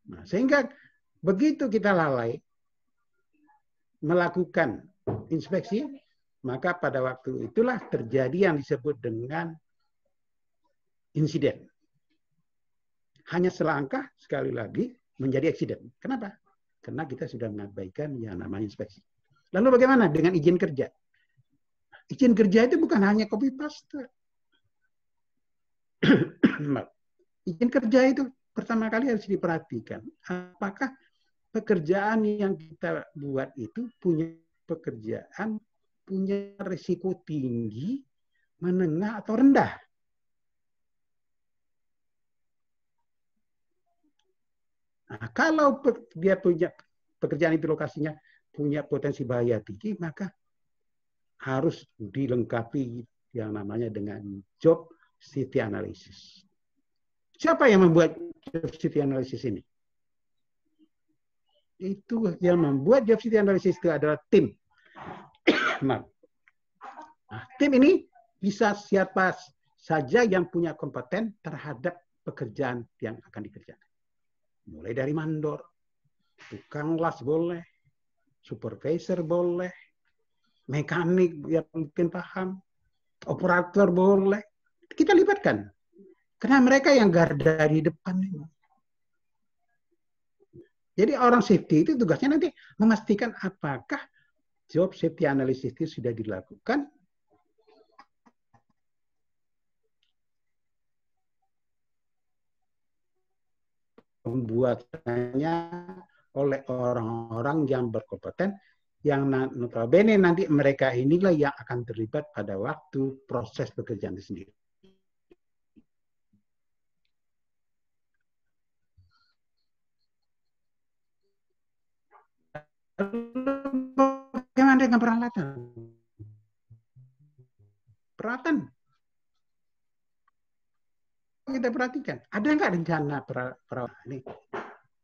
Nah, sehingga begitu kita lalai melakukan inspeksi, maka pada waktu itulah terjadi yang disebut dengan insiden. Hanya selangkah sekali lagi menjadi eksiden. Kenapa? Karena kita sudah mengabaikan yang namanya inspeksi. Lalu bagaimana dengan izin kerja? Izin kerja itu bukan hanya copy paste. Izin kerja itu pertama kali harus diperhatikan. Apakah pekerjaan yang kita buat itu punya risiko tinggi, menengah, atau rendah? Nah, kalau dia punya pekerjaan itu lokasinya punya potensi bahaya tinggi, maka harus dilengkapi yang namanya dengan job city analysis. Siapa yang membuat job city analysis ini? Itu yang membuat job city analysis itu adalah tim. Nah, tim ini bisa siapa saja yang punya kompeten terhadap pekerjaan yang akan dikerjakan. Mulai dari mandor, tukang las boleh, supervisor boleh, mekanik yang mungkin paham, operator boleh. Kita libatkan. Karena mereka yang garda di depan ini. Jadi orang safety itu tugasnya nanti memastikan apakah job safety analysis itu sudah dilakukan, pembuatannya oleh orang-orang yang berkompeten, yang notabene nanti mereka inilah yang akan terlibat pada waktu proses pekerjaan itu sendiri. Bagaimana dengan peralatan? Peralatan. Kita perhatikan, ada nggak rencana peralatan ini?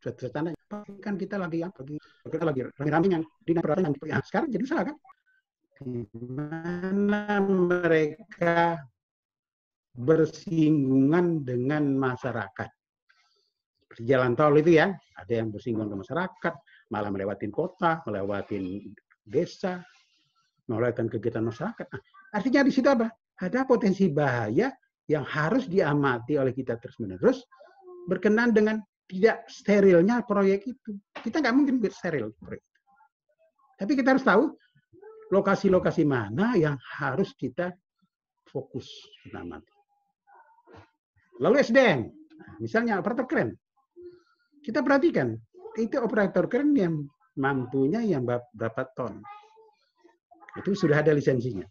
Suatu tanda kan kita lagi rame-rame yang dinas peralatan yang sekarang jadi salah kan? Di mana mereka bersinggungan dengan masyarakat. Seperti jalan tol itu ya, ada yang bersinggungan dengan masyarakat, malah melewatin kota, melewatin desa, melewatin kegiatan masyarakat. Nah, artinya di situ apa? Ada potensi bahaya yang harus diamati oleh kita terus-menerus berkenaan dengan tidak sterilnya proyek itu. Kita nggak mungkin steril proyek. Tapi kita harus tahu lokasi-lokasi mana yang harus kita fokus mengamati. Lalu SDM, misalnya operator kren. Kita perhatikan, itu operator kren yang mampunya yang berapa ton. Itu sudah ada lisensinya.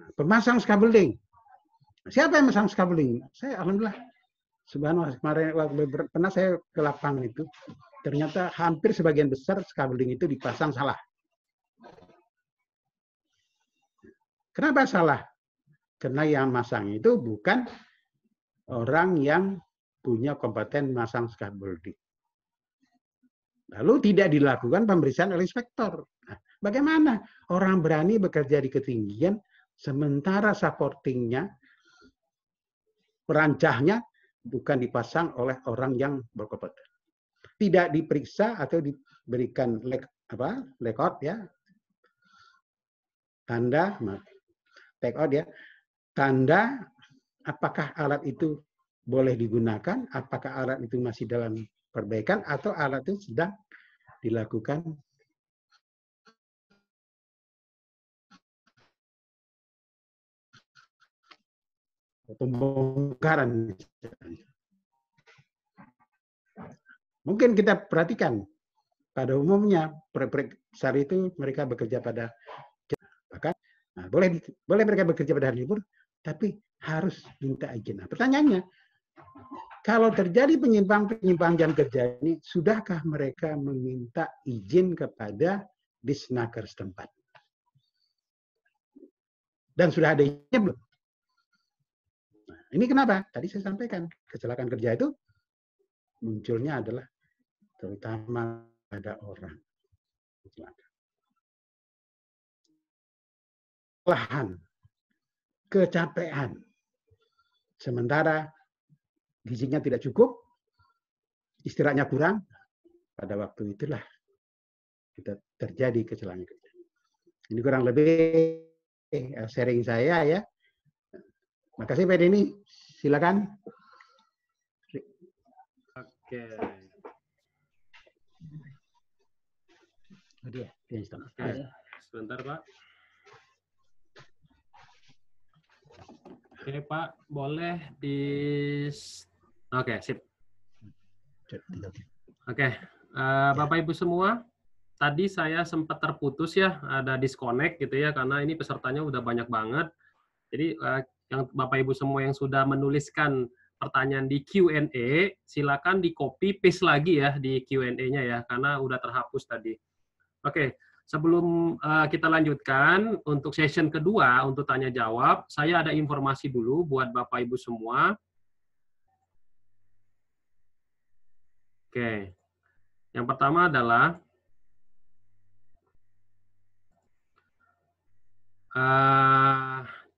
Nah, pemasang skabeling. Siapa yang memasang skabeling? Saya alhamdulillah. Subhanallah, kemarin pernah saya ke lapangan itu, ternyata hampir sebagian besar skabeling itu dipasang salah. Kenapa salah? Karena yang masang itu bukan orang yang punya kompeten masang skabeling. Lalu tidak dilakukan pemeriksaan oleh inspektor. Nah, bagaimana orang berani bekerja di ketinggian sementara supportingnya, perancahnya bukan dipasang oleh orang yang berkompeten. Tidak diperiksa atau diberikan record ya, tanda take out ya, tanda apakah alat itu boleh digunakan, apakah alat itu masih dalam perbaikan atau alat itu sedang dilakukan pembongkaran. Mungkin kita perhatikan pada umumnya proyek besar itu mereka bekerja pada bahkan boleh mereka bekerja pada hari libur, tapi harus minta izin. Nah, pertanyaannya, kalau terjadi penyimpangan jam kerja ini, sudahkah mereka meminta izin kepada Disnaker setempat? Dan sudah ada izinnya belum? Nah, ini kenapa? Tadi saya sampaikan, kecelakaan kerja itu munculnya adalah terutama pada orang. Kelelahan, kecapean, sementara gizinya tidak cukup, istirahatnya kurang, pada waktu itulah kita terjadi kecelakaan kerja. Ini kurang lebih sharing saya ya. Makasih Pak Denny, silakan. Oke. Oke, Sebentar Pak. Oke Pak, boleh Oke, sip. Oke, Bapak Ibu semua, tadi saya sempat terputus ya, ada disconnect gitu ya, karena ini pesertanya udah banyak banget. Jadi yang Bapak Ibu semua yang sudah menuliskan pertanyaan di Q&A, silakan di copy paste lagi ya di Q&A-nya ya, karena udah terhapus tadi. Oke, sebelum kita lanjutkan untuk session kedua untuk tanya jawab, saya ada informasi dulu buat Bapak Ibu semua. Oke, yang pertama adalah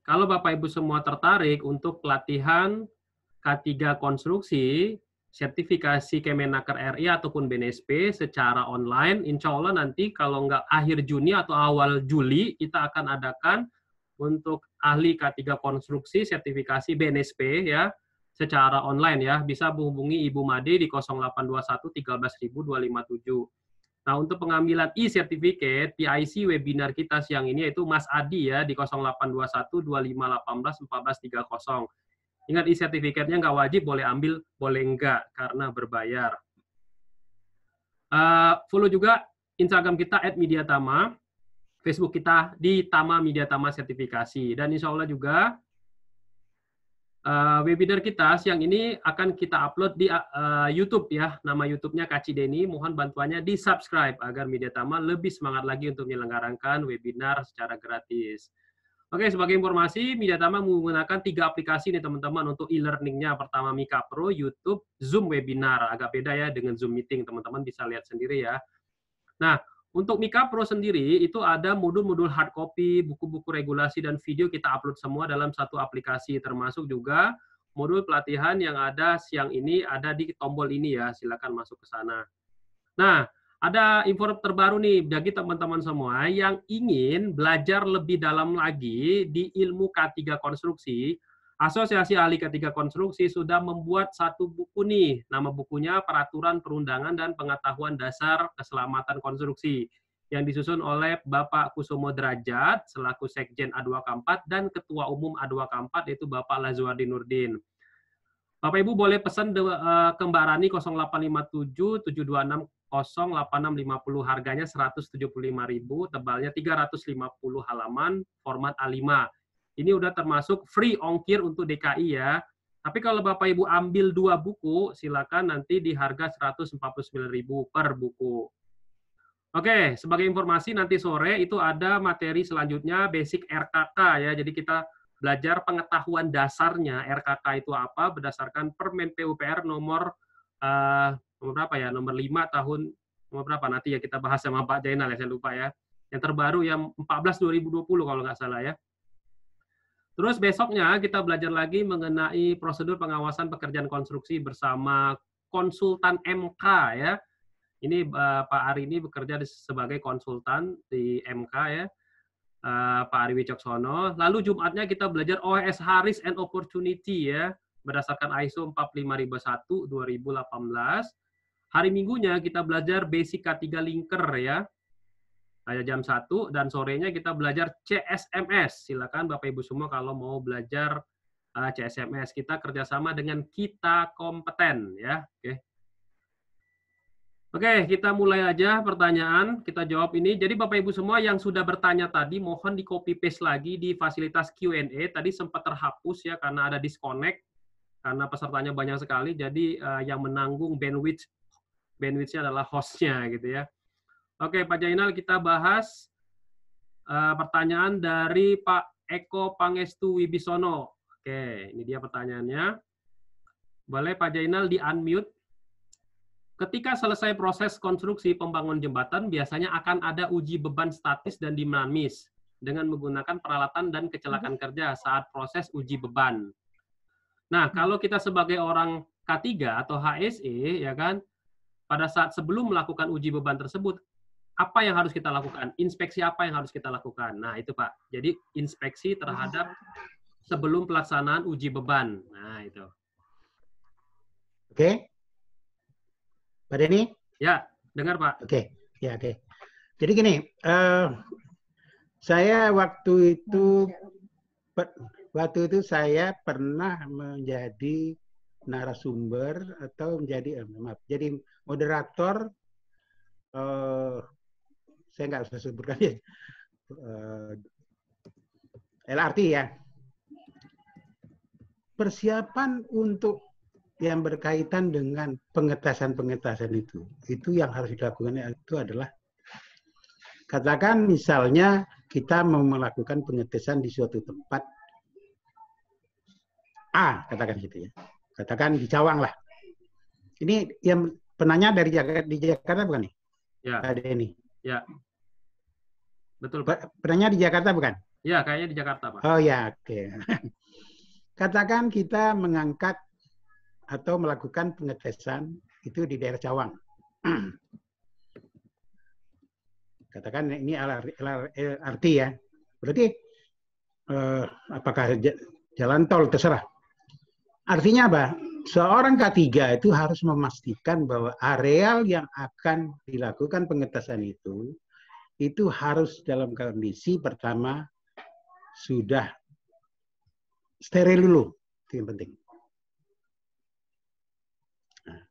kalau Bapak Ibu semua tertarik untuk pelatihan K3 konstruksi, sertifikasi Kemenaker RI ataupun BNSP secara online, insya Allah nanti kalau nggak akhir Juni atau awal Juli, kita akan adakan untuk ahli K3 konstruksi sertifikasi BNSP ya, secara online ya. Bisa menghubungi Ibu Made di 0821 13.257. Nah, untuk pengambilan e-certificate PIC webinar kita siang ini yaitu Mas Adi ya di 0821 2518 1430. Ingat e-certificate-nya nggak wajib, boleh ambil, boleh enggak, karena berbayar. Follow juga Instagram kita @mediatama, Facebook kita di Tama Media Tama Sertifikasi. Dan insya Allah juga webinar kita siang ini akan kita upload di YouTube ya. Nama YouTube-nya Kak Cideni. Mohon bantuannya di subscribe agar Media Tama lebih semangat lagi untuk menyelenggarakan webinar secara gratis. Oke, sebagai informasi, Media Tama menggunakan 3 aplikasi nih teman-teman untuk e-learning-nya. Pertama Mika Pro, YouTube, Zoom Webinar. Agak beda ya dengan Zoom Meeting, teman-teman bisa lihat sendiri ya. Nah, untuk Mika Pro sendiri, itu ada modul-modul hard copy, buku-buku regulasi, dan video kita upload semua dalam satu aplikasi. Termasuk juga modul pelatihan yang ada siang ini, ada di tombol ini ya. Silakan masuk ke sana. Nah, ada info terbaru nih bagi teman-teman semua yang ingin belajar lebih dalam lagi di ilmu K3 konstruksi. Asosiasi Ahli K3 Konstruksi sudah membuat satu buku nih. Nama bukunya Peraturan Perundangan dan Pengetahuan Dasar Keselamatan Konstruksi yang disusun oleh Bapak Kusumo Derajat selaku Sekjen A2K4 dan Ketua Umum A2K4 yaitu Bapak Lazuardi Nurdin. Bapak Ibu boleh pesan ke Mbak Rani 0857 726 8650, harganya 175.000, tebalnya 350 halaman, format A5. Ini udah termasuk free ongkir untuk DKI ya. Tapi kalau Bapak Ibu ambil 2 buku, silakan nanti di harga 149.000 per buku. Oke, sebagai informasi nanti sore itu ada materi selanjutnya basic RKK ya. Jadi kita belajar pengetahuan dasarnya RKK itu apa berdasarkan Permen PUPR nomor berapa ya? Nomor 5 tahun nomor berapa nanti ya kita bahas sama Pak Jainal ya, saya lupa ya. Yang terbaru yang 14 2020 kalau nggak salah ya. Terus besoknya kita belajar lagi mengenai prosedur pengawasan pekerjaan konstruksi bersama konsultan MK ya. Ini Pak Ari ini bekerja sebagai konsultan di MK ya, Pak Ari Wicaksono. Lalu Jumatnya kita belajar OSH Risk and Opportunity ya, berdasarkan ISO 45001 2018. Hari Minggunya kita belajar basic K3 linker ya, jam 1, dan sorenya kita belajar CSMS. Silakan Bapak Ibu semua kalau mau belajar CSMS. Kita kerjasama dengan Kita Kompeten ya. Oke, kita mulai aja pertanyaan, kita jawab ini. Jadi Bapak Ibu semua yang sudah bertanya tadi, mohon di copy paste lagi di fasilitas Q&A. Tadi sempat terhapus ya karena ada disconnect, karena pesertanya banyak sekali. Jadi yang menanggung bandwidth-nya adalah host-nya gitu ya. Oke, Pak Jainal, kita bahas pertanyaan dari Pak Eko Pangestu Wibisono. Oke, ini dia pertanyaannya. Boleh Pak Jainal di-unmute? Ketika selesai proses konstruksi pembangunan jembatan, biasanya akan ada uji beban statis dan dinamis dengan menggunakan peralatan dan kecelakaan kerja saat proses uji beban. Nah, kalau kita sebagai orang K3 atau HSE, ya kan, pada saat sebelum melakukan uji beban tersebut, apa yang harus kita lakukan? Inspeksi apa yang harus kita lakukan? Nah, itu Pak. Jadi, inspeksi terhadap sebelum pelaksanaan uji beban. Nah, itu. Oke. Pak Denny? Ya, dengar Pak. Oke, ya oke. Jadi gini, saya waktu itu saya pernah menjadi narasumber atau menjadi jadi moderator. Saya nggak usah sebutkan ya, LRT ya. Persiapan untuk yang berkaitan dengan pengetasan itu yang harus dilakukan itu adalah, katakan misalnya kita mau melakukan pengetesan di suatu tempat A, katakan gitu ya, katakan di Cawang lah. Ini yang penanya dari Jakarta bukan nih? Ya. Ada ini. Ya. Betul Pak. Penanya di Jakarta bukan? Ya, kayaknya di Jakarta Pak. Oh ya, oke. Katakan kita mengangkat atau melakukan pengetesan itu di daerah Cawang. Katakan ini LRT ya. Berarti apakah jalan tol, terserah. Artinya apa? Seorang K3 itu harus memastikan bahwa areal yang akan dilakukan pengetesan itu harus dalam kondisi pertama sudah steril dulu. Itu yang penting.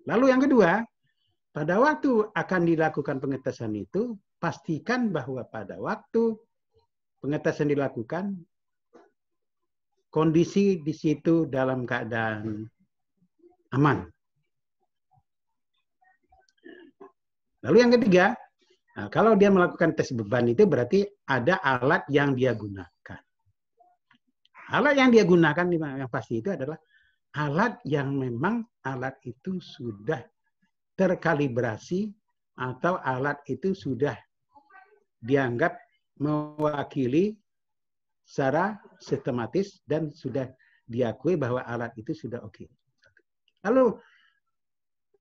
Lalu yang kedua, pada waktu akan dilakukan pengetesan itu, pastikan bahwa pada waktu pengetesan dilakukan, kondisi di situ dalam keadaan aman. Lalu yang ketiga, kalau dia melakukan tes beban itu berarti ada alat yang dia gunakan. Alat yang dia gunakan yang pasti itu adalah alat yang memang alat itu sudah terkalibrasi atau alat itu sudah dianggap mewakili secara sistematis dan sudah diakui bahwa alat itu sudah oke. Lalu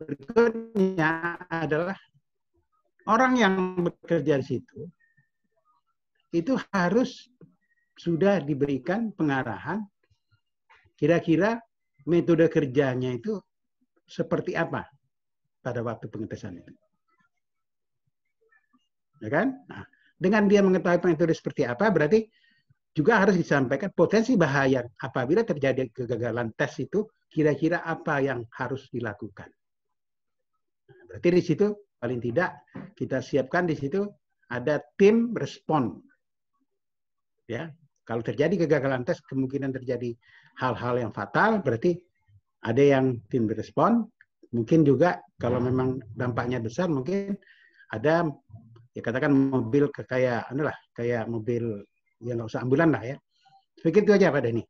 berikutnya adalah orang yang bekerja di situ itu harus sudah diberikan pengarahan kira-kira metode kerjanya itu seperti apa pada waktu pengetesan itu. Ya kan? Nah, dengan dia mengetahui metode seperti apa, berarti juga harus disampaikan potensi bahaya apabila terjadi kegagalan tes itu, kira-kira apa yang harus dilakukan. Berarti di situ paling tidak kita siapkan di situ ada tim respon. Ya, kalau terjadi kegagalan tes, kemungkinan terjadi hal-hal yang fatal, berarti ada yang tim respon. Mungkin juga kalau memang dampaknya besar, mungkin ada ya katakan mobil kayak mobil yang nggak usah ambulan lah ya. Begitu aja Pak Denny.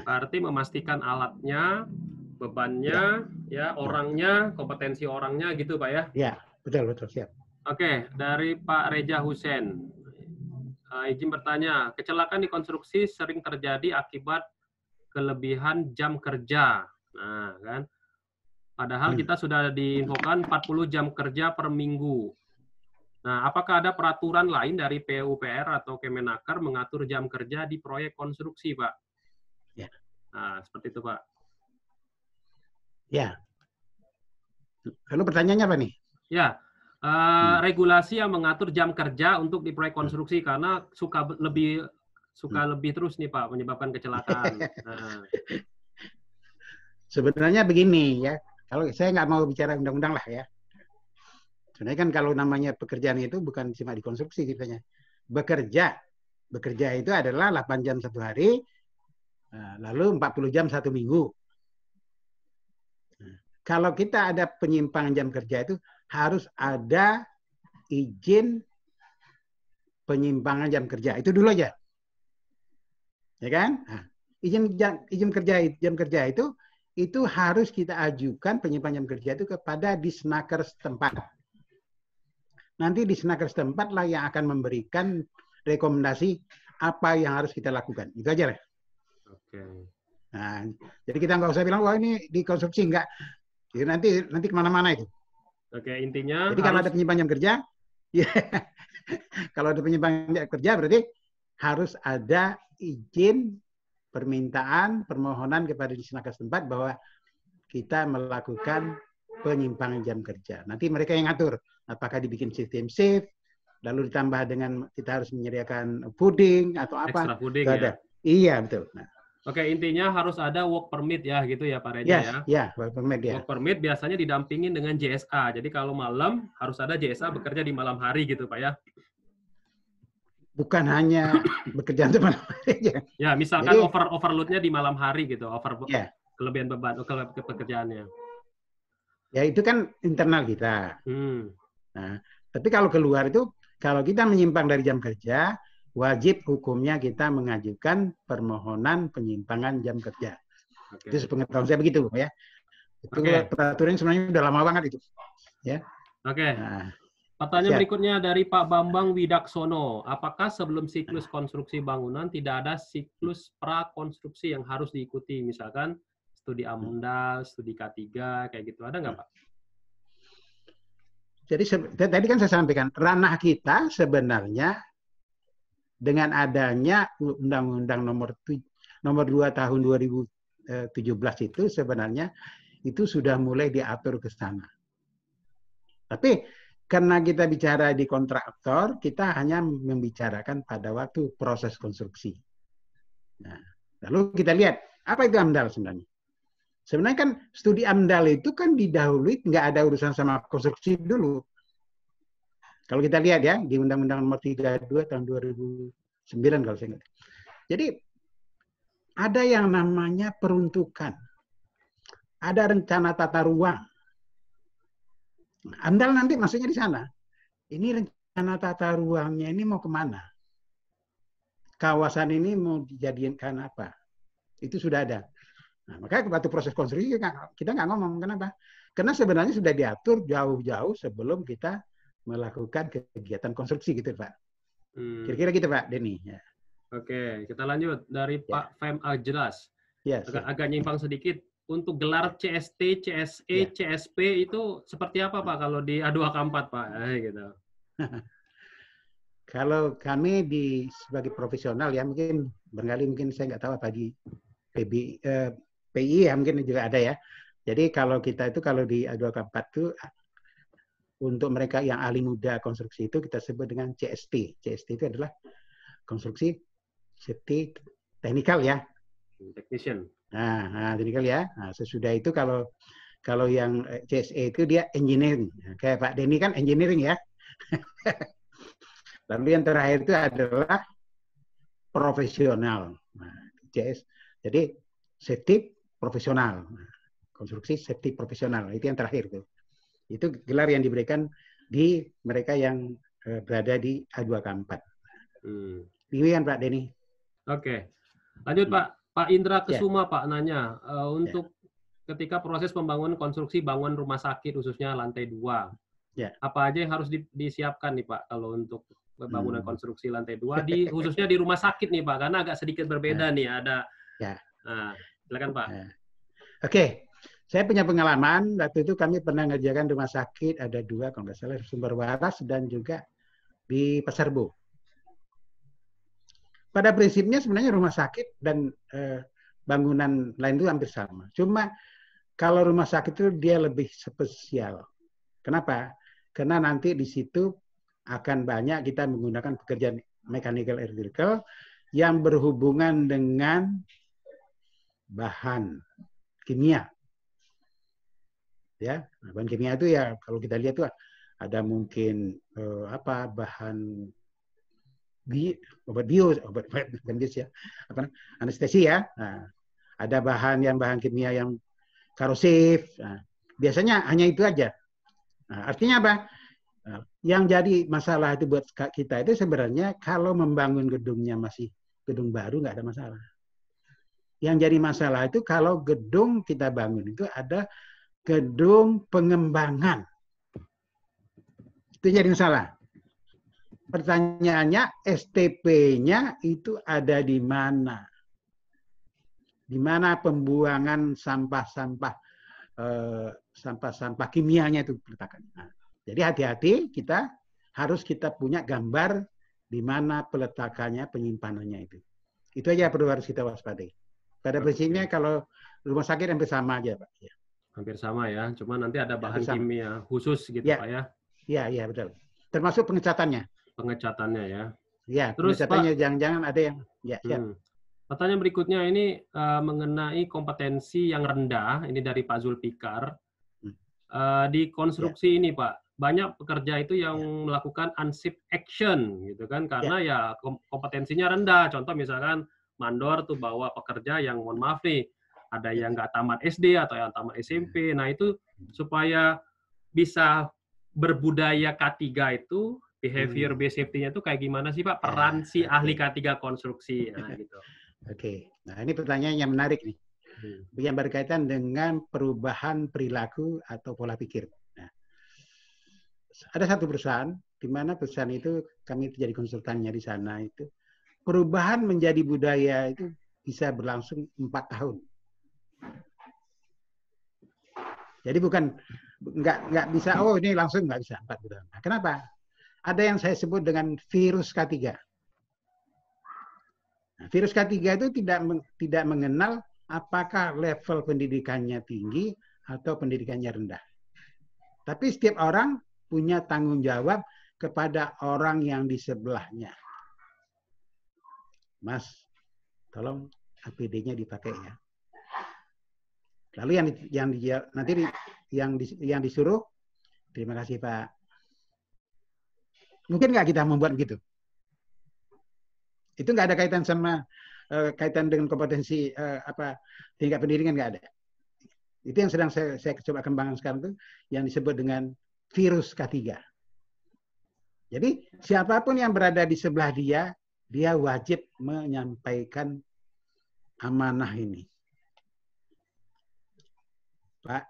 Berarti memastikan alatnya, bebannya, ya orangnya, kompetensi orangnya gitu Pak ya? Ya, betul siap. Oke, dari Pak Reja Husen. Izin bertanya, kecelakaan di konstruksi sering terjadi akibat kelebihan jam kerja. Nah, kan? Padahal kita sudah diinfokan 40 jam kerja per minggu. Nah, apakah ada peraturan lain dari PUPR atau Kemenaker mengatur jam kerja di proyek konstruksi, Pak? Ya. Nah, seperti itu, Pak. Ya. Lalu pertanyaannya apa nih? Ya, regulasi yang mengatur jam kerja untuk di proyek konstruksi karena suka lebih terus nih, Pak, menyebabkan kecelakaan. Nah. Sebenarnya begini ya, kalau saya nggak mau bicara undang-undang lah ya. Sebenarnya kan kalau namanya pekerjaan itu bukan cuma di konstruksi ceritanya. Bekerja itu adalah 8 jam satu hari, lalu 40 jam satu minggu. Kalau kita ada penyimpangan jam kerja itu harus ada izin penyimpangan jam kerja. Itu dulu aja. Ya kan? Nah, izin jam kerja itu harus kita ajukan penyimpangan jam kerja itu kepada Disnaker setempat. Nanti Disnaker setempat lah yang akan memberikan rekomendasi apa yang harus kita lakukan. Itu aja lah. Oke. Nah, jadi kita nggak usah bilang wah ini di konstruksi enggak. Jadi nanti kemana-mana itu. Oke, intinya. Jadi kalau ada penyimpangan jam kerja, ya, kalau ada penyimpangan jam kerja berarti harus ada izin permohonan kepada Disnaker setempat bahwa kita melakukan penyimpangan jam kerja. Nanti mereka yang ngatur apakah dibikin sistem shift, lalu ditambah dengan kita harus menyediakan puding atau apa. Extra puding ya. Iya betul. Nah. Oke, intinya harus ada work permit ya gitu ya Pak Reja ya. Ya, work permit ya. Work permit biasanya didampingin dengan JSA. Jadi kalau malam harus ada JSA bekerja di malam hari gitu Pak ya. Bukan hanya bekerja untuk malam hari aja. Ya, misalkan overload-nya di malam hari gitu, kelebihan beban pekerjaannya. Ya itu kan internal kita. Nah, tapi kalau keluar itu, kalau kita menyimpang dari jam kerja, wajib hukumnya kita mengajukan permohonan penyimpangan jam kerja. Itu sepengetahuan saya begitu, ya. Itu peraturan sebenarnya udah lama banget itu. Ya. Oke. Nah, pertanyaan berikutnya dari Pak Bambang Widaksono. Apakah sebelum siklus konstruksi bangunan tidak ada siklus prakonstruksi yang harus diikuti? Misalkan studi AMDAL, studi K3, kayak gitu. Ada nggak, Pak? Jadi tadi kan saya sampaikan, ranah kita sebenarnya dengan adanya Undang-Undang nomor 2 tahun 2017 itu sebenarnya itu sudah mulai diatur ke sana. Tapi karena kita bicara di kontraktor, kita hanya membicarakan pada waktu proses konstruksi. Nah, lalu kita lihat, apa itu AMDAL sebenarnya? Sebenarnya kan studi AMDAL itu kan didahului nggak ada urusan sama konstruksi dulu. Kalau kita lihat ya, di Undang-Undang nomor 32 tahun 2009 kalau saya ingat. Jadi, ada yang namanya peruntukan. Ada rencana tata ruang. AMDAL nanti maksudnya di sana. Ini rencana tata ruangnya ini mau kemana? Kawasan ini mau dijadikan apa? Itu sudah ada. Nah, makanya waktu proses konstruksi kita nggak ngomong. Kenapa? Karena sebenarnya sudah diatur jauh-jauh sebelum kita melakukan kegiatan konstruksi gitu, Pak. Kira-kira gitu, Pak Denny. Ya. Oke, kita lanjut. Dari Pak Fem Al-Jelas. Agak nyimpang sedikit. Untuk gelar CST, CSE, CSP itu seperti apa, Pak, kalau di A2K4, Pak? Gitu. Kalau kami sebagai profesional ya, mungkin saya nggak tahu apa di PI ya mungkin juga ada ya. Jadi kalau kita itu kalau di A2K4 itu untuk mereka yang ahli muda konstruksi itu kita sebut dengan CST. CST itu adalah konstruksi safety technical ya. Technician. Nah, technical ya. Nah, sesudah itu kalau Kalau yang CSE itu dia engineering. Kayak Pak Denny kan engineering ya. Lalu yang terakhir itu adalah profesional. Nah, CS. Jadi safety profesional. Konstruksi safety profesional. Itu yang terakhir tuh. Itu gelar yang diberikan di mereka yang berada di A2K4. Demikian Pak Denny. Oke. Lanjut Pak. Pak Indra Kesuma Ya. Pak nanya, untuk ketika proses pembangunan konstruksi bangunan rumah sakit khususnya lantai 2. Ya. Apa aja yang harus disiapkan nih Pak kalau untuk bangunan konstruksi lantai 2 khususnya di rumah sakit nih Pak, karena agak sedikit berbeda nih ada. Nah, silakan Pak. Oke. Saya punya pengalaman, waktu itu kami pernah ngerjakan rumah sakit, ada 2 kalau nggak salah, Sumber Waras dan juga di Pasar Rebo. Pada prinsipnya sebenarnya rumah sakit dan bangunan lain itu hampir sama. Cuma kalau rumah sakit itu dia lebih spesial. Kenapa? Karena nanti di situ akan banyak kita menggunakan pekerjaan mechanical electrical yang berhubungan dengan bahan kimia. Ya, bahan kimia itu ya kalau kita lihat tuh ada mungkin bahan obat bius ya, anestesi ya. Nah, ada bahan kimia yang korosif. Nah, biasanya hanya itu aja. Nah, artinya apa? Nah, yang jadi masalah itu buat kita itu sebenarnya kalau membangun gedungnya masih gedung baru nggak ada masalah. Yang jadi masalah itu kalau gedung kita bangun itu ada gedung pengembangan. Itu jadi masalah. Pertanyaannya STP-nya itu ada di mana? Di mana pembuangan sampah-sampah kimianya itu letakkan. Nah, jadi hati-hati, harus kita punya gambar di mana peletakannya, penyimpanannya itu. Itu aja harus kita waspadai. Pada prinsipnya kalau rumah sakit hampir sama aja Pak. Ya. Hampir sama ya, cuma nanti ada bahan kimia khusus gitu Pak ya. Iya betul. Termasuk pengecatannya. Pengecatannya ya. Ya, terus pengecatannya jangan-jangan ada yang Pertanyaan berikutnya ini mengenai kompetensi yang rendah, ini dari Pak Zulfikar. Di konstruksi ini Pak, banyak pekerja itu yang melakukan unsafe action gitu kan, karena ya kompetensinya rendah. Contoh misalkan mandor tuh bawa pekerja yang mohon maaf nih, ada yang nggak tamat SD atau yang tamat SMP. Nah itu supaya bisa berbudaya K3 itu, behavior based safety-nya itu kayak gimana sih Pak? Peran si ahli K3 konstruksi. Nah, gitu. Oke, nah ini pertanyaan yang menarik nih. Yang berkaitan dengan perubahan perilaku atau pola pikir. Nah, ada satu perusahaan, di mana perusahaan itu kami jadi konsultannya di sana itu, perubahan menjadi budaya itu bisa berlangsung 4 tahun. Jadi bukan nggak bisa ini langsung nggak bisa 4 tahun. Nah, kenapa? Ada yang saya sebut dengan virus K3. Nah, virus K3 itu tidak mengenal apakah level pendidikannya tinggi atau pendidikannya rendah. Tapi setiap orang punya tanggung jawab kepada orang yang di sebelahnya. Mas, tolong APD-nya dipakai ya. Lalu yang disuruh, terima kasih Pak. Mungkin nggak kita membuat begitu? Itu nggak ada kaitan sama kaitan dengan kompetensi tingkat pendidikan, nggak ada. Itu yang sedang saya coba kembangkan sekarang tuh yang disebut dengan virus K3. Jadi siapapun yang berada di sebelah dia wajib menyampaikan amanah ini. Pak,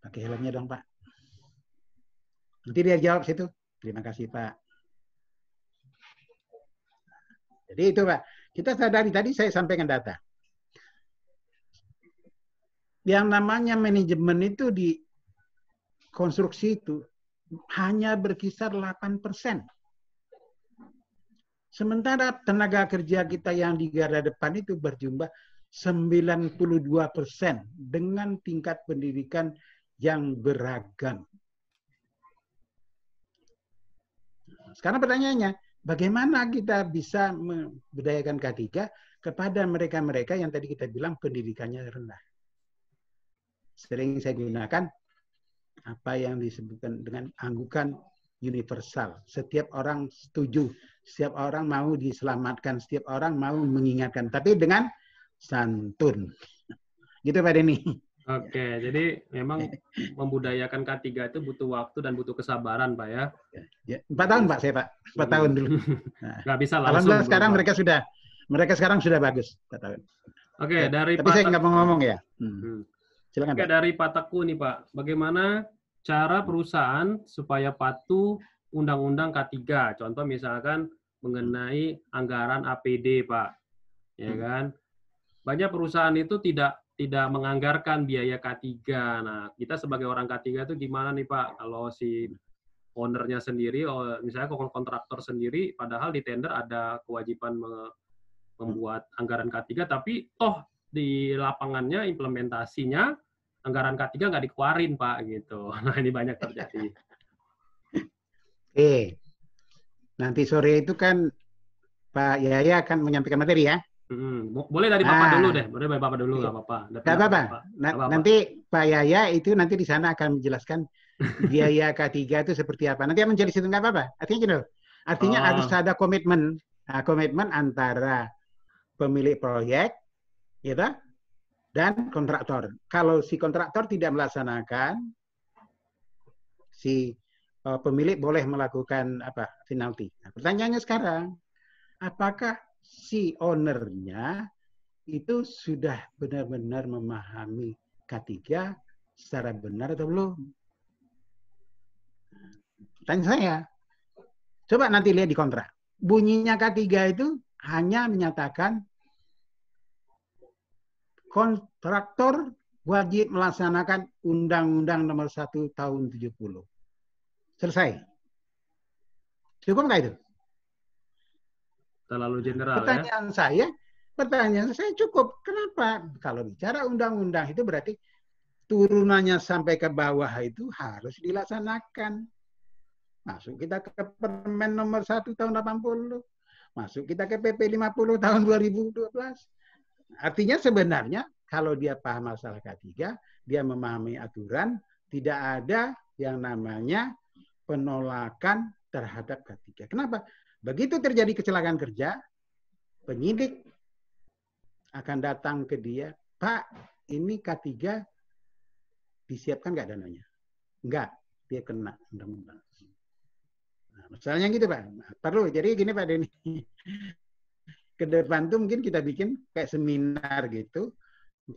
pakai helmnya dong Pak. Nanti dia jawab situ. Terima kasih Pak. Jadi itu Pak. Kita sadari tadi saya sampaikan data. Yang namanya manajemen itu di konstruksi itu hanya berkisar 8%. Sementara tenaga kerja kita yang di garda depan itu berjumlah 92% dengan tingkat pendidikan yang beragam. Sekarang pertanyaannya, bagaimana kita bisa membudayakan K3 kepada mereka-mereka yang tadi kita bilang pendidikannya rendah? sering saya gunakan apa yang disebutkan dengan anggukan universal. Setiap orang setuju, setiap orang mau diselamatkan, setiap orang mau mengingatkan, tapi dengan santun. Gitu Pak Denny. Oke, jadi memang membudayakan K3 itu butuh waktu dan butuh kesabaran, Pak ya. Ya, 4 tahun Pak, saya Pak. 4 tahun dulu. Nah, nggak bisa langsung. Alhamdulillah sekarang mereka sekarang sudah bagus 4 tahun. Oke, Ya, dari tapi saya nggak mau ngomong ya. Silakan Oke, Pak. dari Pak Teguh nih Pak, bagaimana cara perusahaan supaya patuh Undang-Undang K3? Contoh misalkan mengenai anggaran APD Pak, ya kan? Banyak perusahaan itu tidak menganggarkan biaya K3. Nah, kita sebagai orang K3 itu gimana nih Pak? Kalau si ownernya sendiri, misalnya kontraktor sendiri, padahal di tender ada kewajiban membuat anggaran K3, tapi toh di lapangannya implementasinya anggaran K3 nggak dikeluarin Pak gitu. Nah ini banyak terjadi. Nanti sore itu kan Pak Yaya akan menyampaikan materi ya. Boleh dari Bapak dulu deh, boleh dari Bapak dulu nggak apa-apa. Nggak apa-apa. Nanti Pak Yaya itu nanti di sana akan menjelaskan biaya K3 itu seperti apa. Nanti menjadi situ nggak apa-apa. Artinya gini loh. Artinya harus ada komitmen, komitmen antara pemilik proyek, gitu, dan kontraktor. Kalau si kontraktor tidak melaksanakan, si pemilik boleh melakukan penalti. Nah, pertanyaannya sekarang, apakah si ownernya itu sudah benar-benar memahami K3 secara benar atau belum? Tanya saya. Coba nanti lihat di kontrak. Bunyinya K3 itu hanya menyatakan kontraktor wajib melaksanakan Undang-Undang Nomor 1 Tahun 70. Selesai. Cukup nggak itu? Terlalu general Pertanyaan saya cukup. Kenapa? Kalau bicara undang-undang itu berarti turunannya sampai ke bawah itu harus dilaksanakan. Masuk kita ke Permen Nomor 1 Tahun 80. Masuk kita ke PP 50 Tahun 2012. Artinya sebenarnya kalau dia paham masalah K3, dia memahami aturan, tidak ada yang namanya penolakan terhadap K3. Kenapa? Begitu terjadi kecelakaan kerja, penyidik akan datang ke dia, Pak, ini K3 disiapkan nggak dananya? Enggak, dia kena undang-undang. Nah, masalahnya gitu Pak. Perlu. Jadi gini Pak Denny. Ke depan tuh mungkin kita bikin kayak seminar gitu.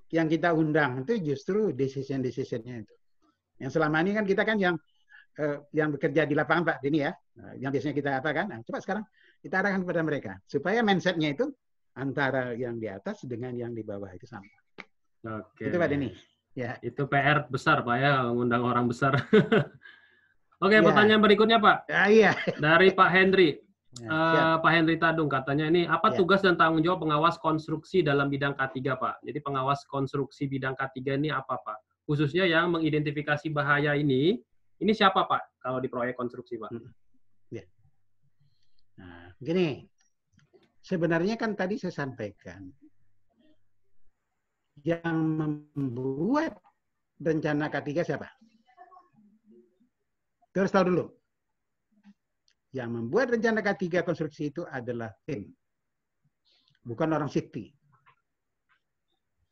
Yang kita undang itu justru decision-decisionnya itu. Yang selama ini kan kita kan yang bekerja di lapangan Pak Denny ya. Yang biasanya kita apa kan. Nah, coba sekarang kita arahkan kepada mereka. Supaya mindset-nya itu antara yang di atas dengan yang di bawah itu sama. Oke. Itu Pak Denny. Ya. Itu PR besar Pak ya, mengundang orang besar. Oke, ya. Pertanyaan berikutnya Pak. Iya. Dari Pak Henry. Pak Henry Tadung katanya ini, apa tugas dan tanggung jawab pengawas konstruksi dalam bidang K3 Pak? Jadi pengawas konstruksi bidang K3 ini apa Pak? Khususnya yang mengidentifikasi bahaya ini siapa Pak kalau di proyek konstruksi Pak? Ya. Nah, gini. Sebenarnya kan tadi saya sampaikan, yang membuat rencana K3 siapa? Terus tahu dulu. Yang membuat rencana K3 konstruksi itu adalah tim. Bukan orang safety.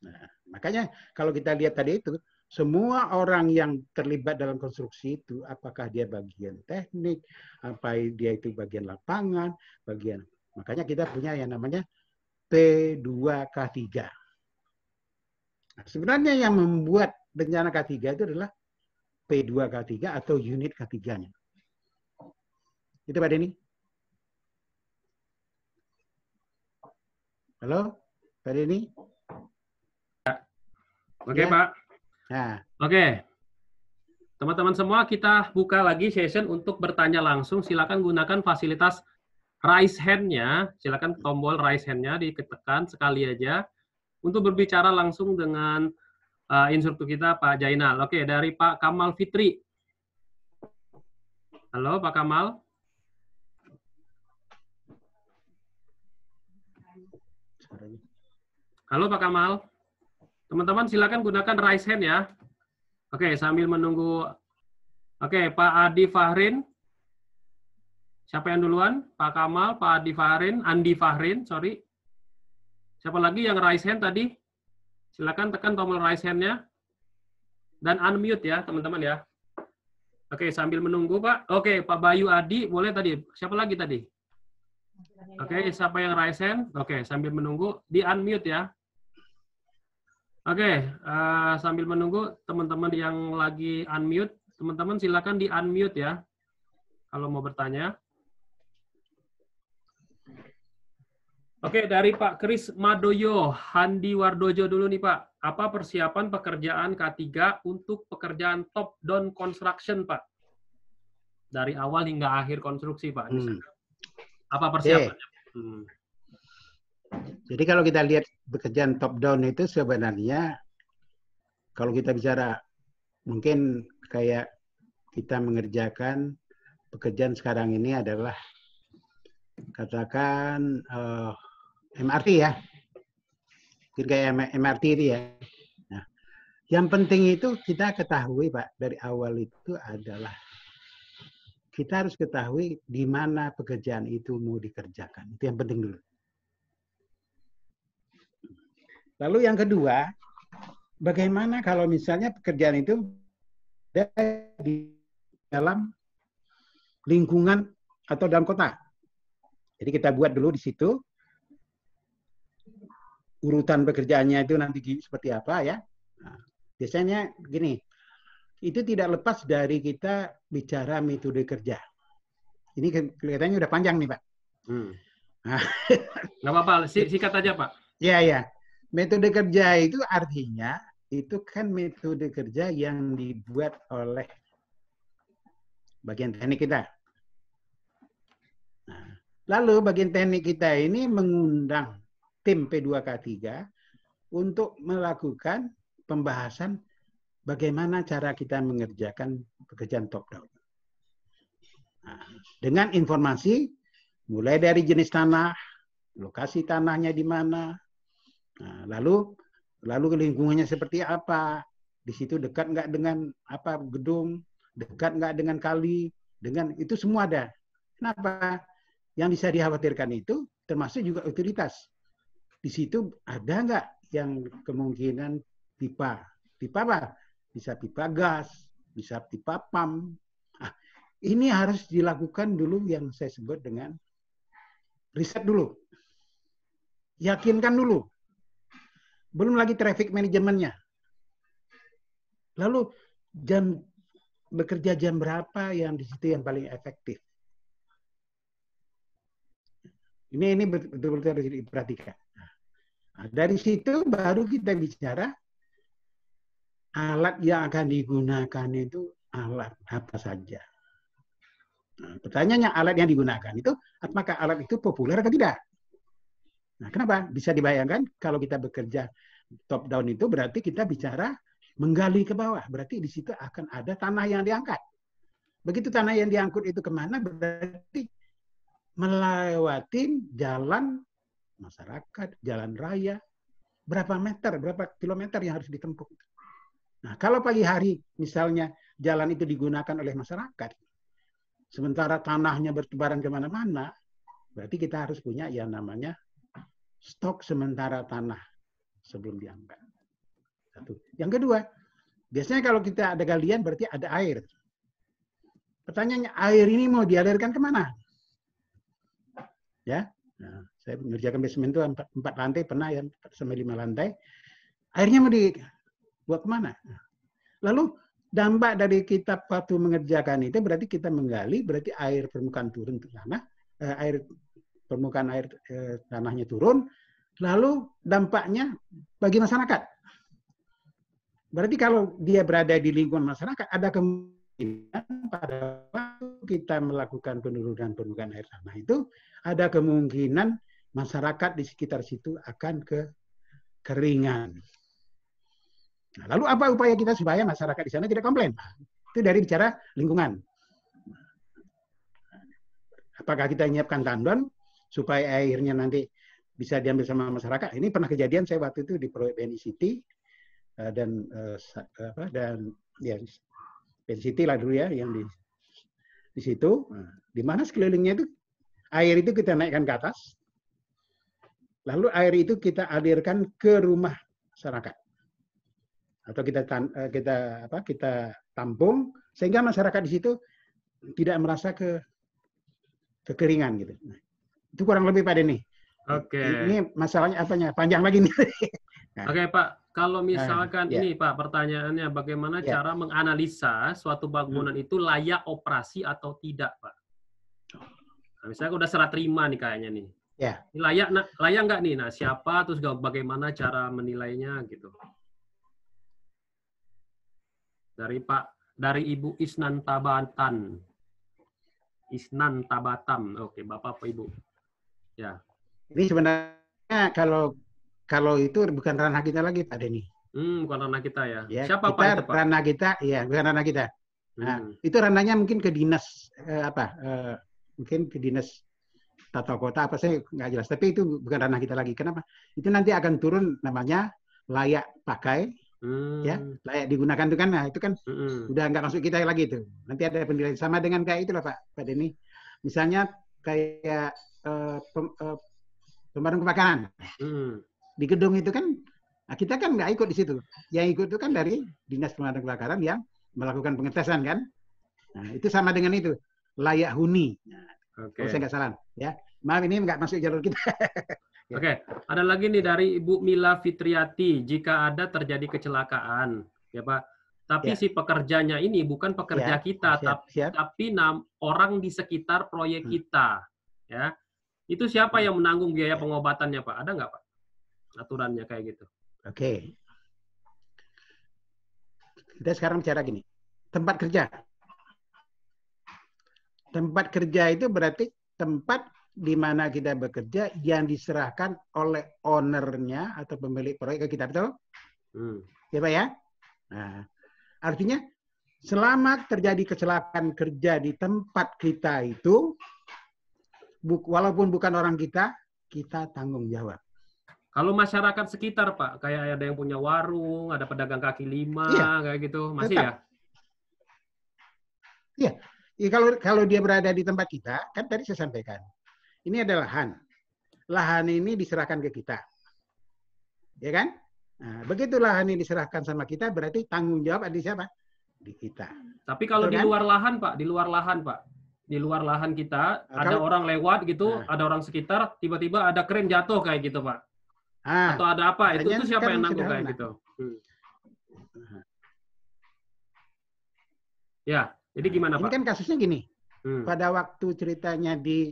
Nah, makanya kalau kita lihat tadi itu, semua orang yang terlibat dalam konstruksi itu, apakah dia bagian teknik, apa dia itu bagian lapangan, makanya kita punya yang namanya P2K3. Nah, sebenarnya yang membuat rencana K3 itu adalah P2K3 atau unit K3-nya. Itu Pak Denny. Halo, Pak Denny. Oke, ya. Pak. Nah. Oke. Teman-teman semua, kita buka lagi session untuk bertanya langsung. Silakan gunakan fasilitas raise hand-nya. Silakan tombol raise hand-nya ditekan sekali aja untuk berbicara langsung dengan instruktur kita, Pak Jainal. Oke, dari Pak Kamal Fitri. Halo, Pak Kamal. Halo, Pak Kamal. Teman-teman, silakan gunakan raise hand ya. Oke, sambil menunggu. Oke, Pak Adi Fahrin. Siapa yang duluan? Pak Kamal, Pak Adi Fahrin, Andi Fahrin, sorry. Siapa lagi yang raise hand tadi? Silakan tekan tombol raise hand-nya. Dan unmute ya, teman-teman ya. Oke, sambil menunggu, Pak. Oke, Pak Bayu Adi, boleh tadi. Siapa lagi tadi? Oke, siapa yang raise hand? Oke, sambil menunggu, di unmute ya. Oke, sambil menunggu teman-teman yang lagi unmute, teman-teman silakan di unmute ya, kalau mau bertanya. Oke, dari Pak Kris Madoyo, Handi Wardojo dulu nih Pak. Apa persiapan pekerjaan K3 untuk pekerjaan top down construction Pak? Dari awal hingga akhir konstruksi Pak. Apa persiapannya? Jadi kalau kita lihat pekerjaan top down itu sebenarnya kalau kita bicara mungkin kayak kita mengerjakan pekerjaan sekarang ini adalah katakan MRT ya, mungkin kayak MRT itu ya. Nah, yang penting itu kita ketahui Pak dari awal itu adalah kita harus ketahui di mana pekerjaan itu mau dikerjakan. Itu yang penting dulu. Lalu yang kedua, bagaimana kalau misalnya pekerjaan itu di dalam lingkungan atau dalam kota. Jadi kita buat dulu di situ urutan pekerjaannya itu nanti seperti apa ya. Nah, biasanya gini, itu tidak lepas dari kita bicara metode kerja. Ini kelihatannya udah panjang nih Pak. Nggak apa-apa, sikat aja Pak. Ya, ya. Metode kerja itu artinya itu kan metode kerja yang dibuat oleh bagian teknik kita. Nah, lalu bagian teknik kita ini mengundang tim P2K3 untuk melakukan pembahasan bagaimana cara kita mengerjakan pekerjaan top down. Nah, dengan informasi mulai dari jenis tanah, lokasi tanahnya di mana, nah, lalu lingkungannya seperti apa, di situ dekat nggak dengan apa gedung, dekat nggak dengan kali, dengan itu semua ada. Kenapa? Yang bisa dikhawatirkan itu termasuk juga utilitas. Di situ ada nggak yang kemungkinan pipa apa? Bisa pipa gas, bisa pipa PAM. Nah, ini harus dilakukan dulu yang saya sebut dengan riset dulu. Yakinkan dulu. Belum lagi traffic manajemennya. Lalu bekerja jam berapa yang di situ yang paling efektif. Ini betul-betul harus diperhatikan. Nah, dari situ baru kita bicara alat yang akan digunakan itu alat apa saja. Nah, pertanyaannya alat yang digunakan itu apakah alat itu populer atau tidak? Nah, kenapa? Bisa dibayangkan kalau kita bekerja top down itu berarti kita bicara menggali ke bawah. Berarti di situ akan ada tanah yang diangkat. Begitu tanah yang diangkut itu kemana? Berarti melewati jalan masyarakat, jalan raya. Berapa meter, berapa kilometer yang harus ditempuh. Nah, kalau pagi hari misalnya jalan itu digunakan oleh masyarakat, sementara tanahnya bertebaran kemana-mana, berarti kita harus punya yang namanya stok sementara tanah sebelum diangkat. Satu. Yang kedua, biasanya kalau kita ada galian berarti ada air. Pertanyaannya, air ini mau dialirkan kemana? Ya, nah, saya mengerjakan basement itu 4 lantai, pernah ya 4-5 lantai. Airnya mau dibuat kemana? Lalu dampak dari kita waktu mengerjakan itu berarti kita menggali, berarti air permukaan turun ke tanah, permukaan air tanahnya turun, lalu dampaknya bagi masyarakat. Berarti kalau dia berada di lingkungan masyarakat, ada kemungkinan pada waktu kita melakukan penurunan permukaan air tanah itu, ada kemungkinan masyarakat di sekitar situ akan kekeringan. Nah, lalu apa upaya kita supaya masyarakat di sana tidak komplain? Itu dari bicara lingkungan. Apakah kita menyiapkan tandon supaya airnya nanti bisa diambil sama masyarakat? Ini pernah kejadian saya waktu itu di proyek BNI City dan ya Pen City lah dulu ya yang di situ. Nah, di mana sekelilingnya itu air itu kita naikkan ke atas, lalu air itu kita alirkan ke rumah masyarakat atau kita tampung sehingga masyarakat di situ tidak merasa kekeringan gitu. Nah, itu kurang lebih Pak Denny. Oke. Ini masalahnya apanya? Panjang lagi nih. Nah, Oke Pak, kalau misalkan ya. ini Pak pertanyaannya bagaimana Ya. cara menganalisa suatu bangunan itu layak operasi atau tidak Pak? Nah, misalnya udah serah terima nih kayaknya nih. Ya. Layak nggak nih? Nah siapa terus bagaimana cara menilainya gitu? Dari Ibu Isnan Tabatan. Isnan Tabatam. Oke, Bapak apa Ibu? Ya. Ini sebenarnya kalau itu bukan ranah kita lagi Pak Denny. Bukan ranah kita ya. Siapa Pak itu Pak? Ranah kita, ya bukan ranah kita. Nah, itu ranahnya mungkin ke dinas mungkin ke dinas tata kota apa saya nggak jelas. Tapi itu bukan ranah kita lagi. Kenapa? Itu nanti akan turun namanya layak pakai, ya layak digunakan itu kan. Nah itu kan udah nggak masuk kita lagi itu. Nanti ada penilaian sama dengan kayak itulah Pak Denny. Misalnya kayak pemadam kebakaran. Di gedung itu kan, nah kita kan nggak ikut di situ. Yang ikut itu kan dari Dinas Pemadam Kebakaran yang melakukan pengetesan kan. Nah, itu sama dengan itu, layak huni. Nah, kalau saya nggak salah. Ya. Maaf ini nggak masuk jalur kita. Ya. Oke, ada lagi nih dari Ibu Mila Fitriati. Jika ada terjadi kecelakaan, ya Pak. Tapi si pekerjanya ini bukan pekerja kita, tapi orang di sekitar proyek kita. Ya. Itu siapa yang menanggung biaya pengobatannya, Pak? Ada nggak, Pak? Aturannya kayak gitu. Oke. Kita sekarang bicara gini. Tempat kerja. Tempat kerja itu berarti tempat di mana kita bekerja yang diserahkan oleh ownernya atau pemilik proyek ke kita, betul? Ya, Pak ya? Nah, artinya selama terjadi kecelakaan kerja di tempat kita itu, walaupun bukan orang kita tanggung jawab. Kalau masyarakat sekitar, Pak, kayak ada yang punya warung, ada pedagang kaki lima, kayak gitu, masih tetap. Ya? Iya. Kalau dia berada di tempat kita, kan tadi saya sampaikan, ini ada lahan. Lahan ini diserahkan ke kita. Ya kan? Nah, begitu lahan ini diserahkan sama kita, berarti tanggung jawab di siapa? Di kita. Tapi kalau di luar lahan, Pak, di luar lahan kita, ada orang lewat gitu, ada orang sekitar, tiba-tiba ada kren jatuh kayak gitu, Pak. Atau ada apa? Itu siapa yang nanggung kayak gitu? Ya, jadi gimana, Pak? Ini kan kasusnya gini. Pada waktu ceritanya di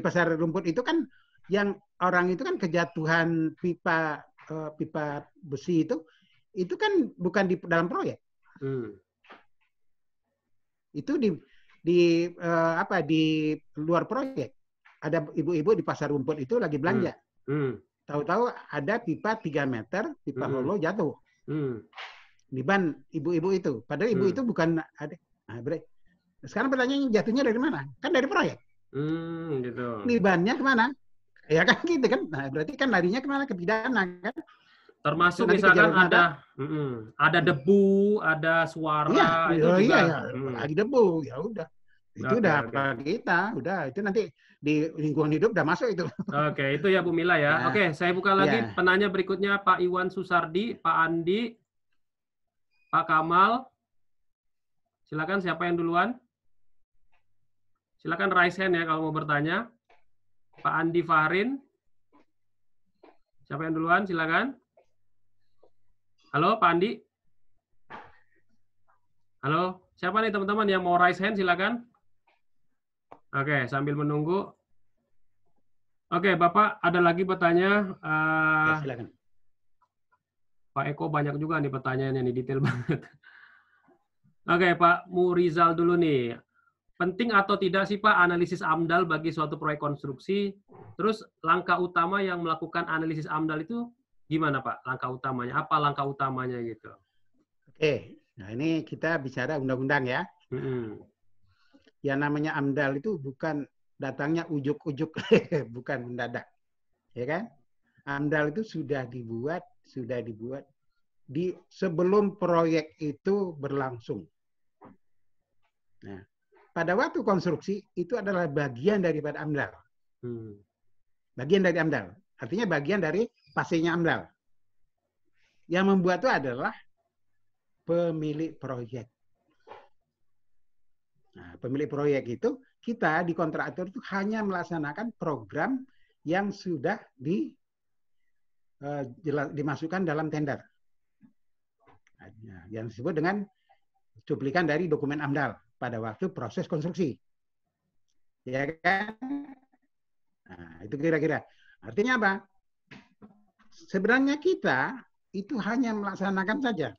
pasar rumput itu kan yang orang itu kan kejatuhan pipa besi itu kan bukan di dalam proyek. Itu di luar proyek. Ada ibu-ibu di pasar rumput itu lagi belanja. Tahu-tahu ada pipa 3 meter, pipa holo jatuh. Di ban ibu-ibu itu. Padahal ibu itu bukan ada. Nah, sekarang pertanyaannya jatuhnya dari mana? Kan dari proyek. Gitu. Di bannya kemana? Ya kan gitu kan. Nah, berarti kan larinya kemana? Ke pidana kan. Termasuk misalkan ada debu, ada suara, itu juga. Lagi debu, ya udah. Itu udah kita, udah itu nanti di lingkungan hidup udah masuk itu. Oke, itu ya Bu Mila ya. Oke, saya buka lagi penanya berikutnya Pak Iwan Susardi, Pak Andi, Pak Kamal. Silakan siapa yang duluan? Silakan raise hand ya kalau mau bertanya. Pak Andi Fahrin. Siapa yang duluan? Silakan. Halo, Pak Andi. Halo, siapa nih teman-teman yang mau raise hand? Silakan. Oke, sambil menunggu. Oke, Bapak ada lagi bertanya. Silakan. Pak Eko banyak juga nih pertanyaannya nih, detail banget. Oke, Pak Murizal dulu nih. Penting atau tidak sih Pak analisis AMDAL bagi suatu proyek konstruksi? Terus langkah utama yang melakukan analisis AMDAL itu gimana Pak? Langkah utamanya, apa langkah utamanya gitu? Oke, nah ini kita bicara undang-undang ya. Yang namanya AMDAL itu bukan datangnya ujuk-ujuk, bukan mendadak, ya kan? AMDAL itu sudah dibuat sebelum proyek itu berlangsung. Nah, pada waktu konstruksi itu adalah bagian daripada AMDAL. Bagian dari AMDAL. Artinya bagian dari fasenya AMDAL. Yang membuat itu adalah pemilik proyek. Nah, pemilik proyek itu, kita di kontraktor itu hanya melaksanakan program yang sudah dimasukkan dalam tender. Yang disebut dengan cuplikan dari dokumen AMDAL pada waktu proses konstruksi. Ya kan? Nah, itu kira-kira. Artinya apa? Sebenarnya kita itu hanya melaksanakan saja.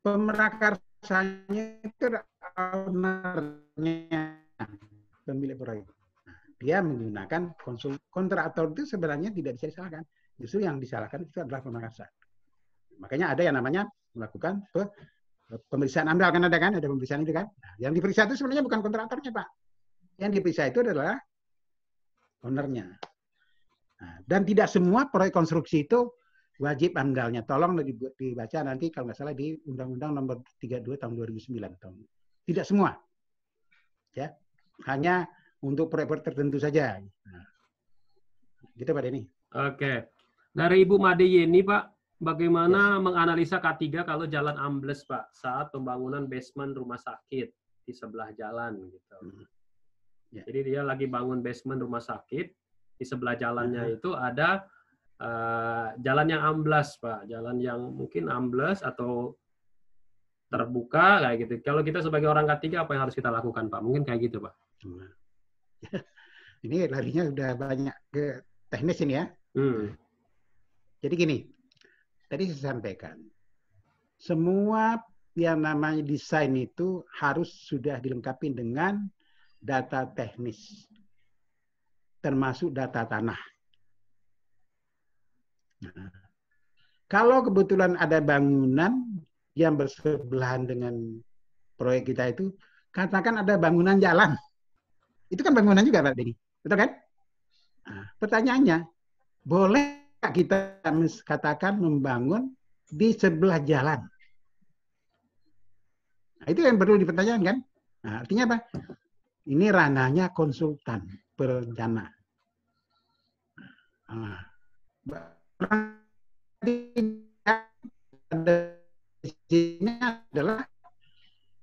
Pemerakarsanya itu ownernya, pemilik proyek. Dia menggunakan kontraktor itu sebenarnya tidak bisa disalahkan. Justru yang disalahkan itu adalah pemakarsa. Makanya ada yang namanya melakukan pemeriksaan AMDAL, kan ada kan? Ada pemeriksaan itu kan? Nah, yang diperiksa itu sebenarnya bukan kontraktornya, Pak. Yang diperiksa itu adalah ownernya. Nah, dan tidak semua proyek konstruksi itu wajib AMDAL-nya. Tolong dibaca nanti kalau nggak salah di Undang-Undang Nomor 32 tahun 2009. Tidak semua. Ya. Hanya untuk proyek tertentu saja. Nah, gitu Pak Denny. Oke. Dari Ibu Made Yeni, Pak, bagaimana menganalisa K3 kalau jalan ambles, Pak, saat pembangunan basement rumah sakit di sebelah jalan gitu. Jadi dia lagi bangun basement rumah sakit, di sebelah jalannya itu ada jalan yang amblas, Pak. Jalan yang mungkin amblas atau terbuka kayak gitu. Kalau kita sebagai orang K3 apa yang harus kita lakukan, Pak? Mungkin kayak gitu, Pak. Ini larinya udah banyak ke teknis ini ya. Jadi gini, tadi saya sampaikan, semua yang namanya desain itu harus sudah dilengkapi dengan data teknis, termasuk data tanah. Nah, kalau kebetulan ada bangunan yang bersebelahan dengan proyek kita itu, katakan ada bangunan jalan. Itu kan bangunan juga, Pak Denny. Betul kan? Nah, pertanyaannya, boleh kita katakan membangun di sebelah jalan? Nah, itu yang perlu dipertanyakan kan? Nah, artinya apa? Ini ranahnya konsultan perencana. Nah, sini adalah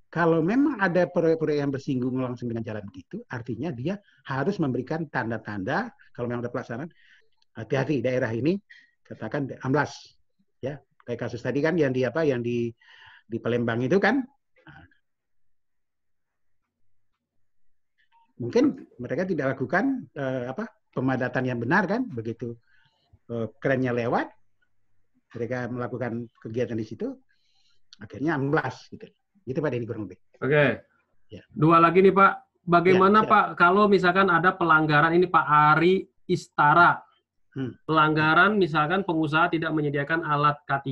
kalau memang ada proyek-proyek yang bersinggung langsung dengan jalan begitu, artinya dia harus memberikan tanda-tanda kalau memang ada pelaksanaan. Hati-hati daerah ini katakan amblas, ya kayak kasus tadi kan yang di Palembang itu kan, mungkin mereka tidak lakukan pemadatan yang benar kan, begitu kerennya lewat, mereka melakukan kegiatan di situ, akhirnya amblas gitu. Gitu Pak Denny kurang lebih. Oke. Ya. Dua lagi nih Pak, bagaimana Pak kalau misalkan ada pelanggaran ini Pak Ari Istara, pelanggaran misalkan pengusaha tidak menyediakan alat K3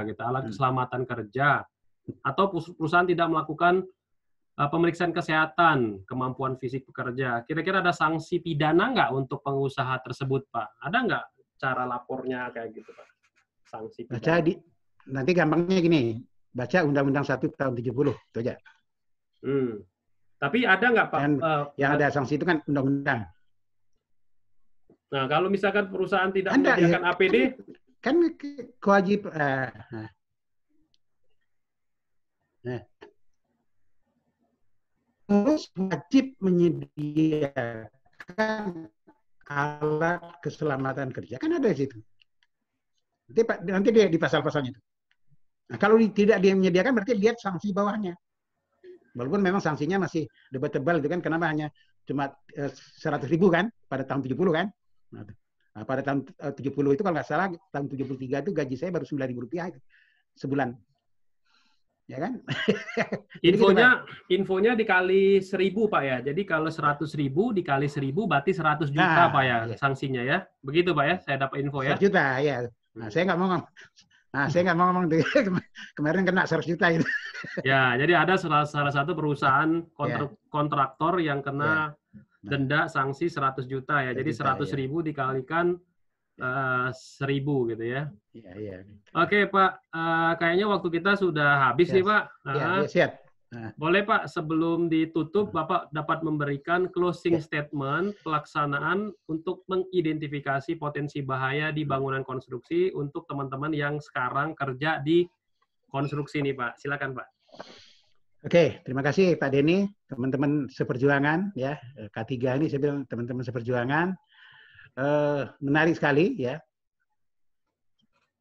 gitu, alat keselamatan kerja, atau perusahaan tidak melakukan pemeriksaan kesehatan, kemampuan fisik pekerja. Kira-kira ada sanksi pidana nggak untuk pengusaha tersebut, Pak? Ada nggak cara lapornya kayak gitu, Pak? Sanksi pidana. Baca nanti gampangnya gini, baca Undang-Undang 1 tahun 70, itu aja. Tapi ada nggak, Pak? Yang ada sanksi itu kan undang-undang. Nah, kalau misalkan perusahaan tidak menyediakan APD? Kan kewajiban. Terus wajib menyediakan alat keselamatan kerja. Kan ada di situ. Nanti dia di pasal-pasalnya itu. Nah, kalau tidak dia menyediakan berarti lihat sanksi bawahnya. Walaupun memang sanksinya masih debatable itu kan, kenapa hanya cuma 100.000 kan pada tahun 70 kan. Nah, pada tahun 70 itu kalau nggak salah tahun 73 itu gaji saya baru Rp9.000 sebulan. Ya kan? Infonya dikali 1.000 Pak ya. Jadi kalau 100.000 dikali 1.000 berarti 100 juta Pak ya, sanksinya ya. Begitu Pak ya, saya dapat info ya. 100 juta ya. Nah, saya nggak mau ngomong kemarin kena 100 juta itu. Ya, jadi ada salah satu perusahaan kontraktor yang kena denda sanksi 100 juta ya. Jadi 100.000 dikalikan 1000 gitu ya. Iya, iya. Oke Pak, kayaknya waktu kita sudah habis nih Pak. Ya, siap. Boleh Pak, sebelum ditutup, Bapak dapat memberikan closing statement pelaksanaan untuk mengidentifikasi potensi bahaya di bangunan konstruksi untuk teman-teman yang sekarang kerja di konstruksi nih Pak. Silakan Pak. Oke, terima kasih Pak Denny, teman-teman seperjuangan ya. K3 ini saya bilang teman-teman seperjuangan. Menarik sekali ya.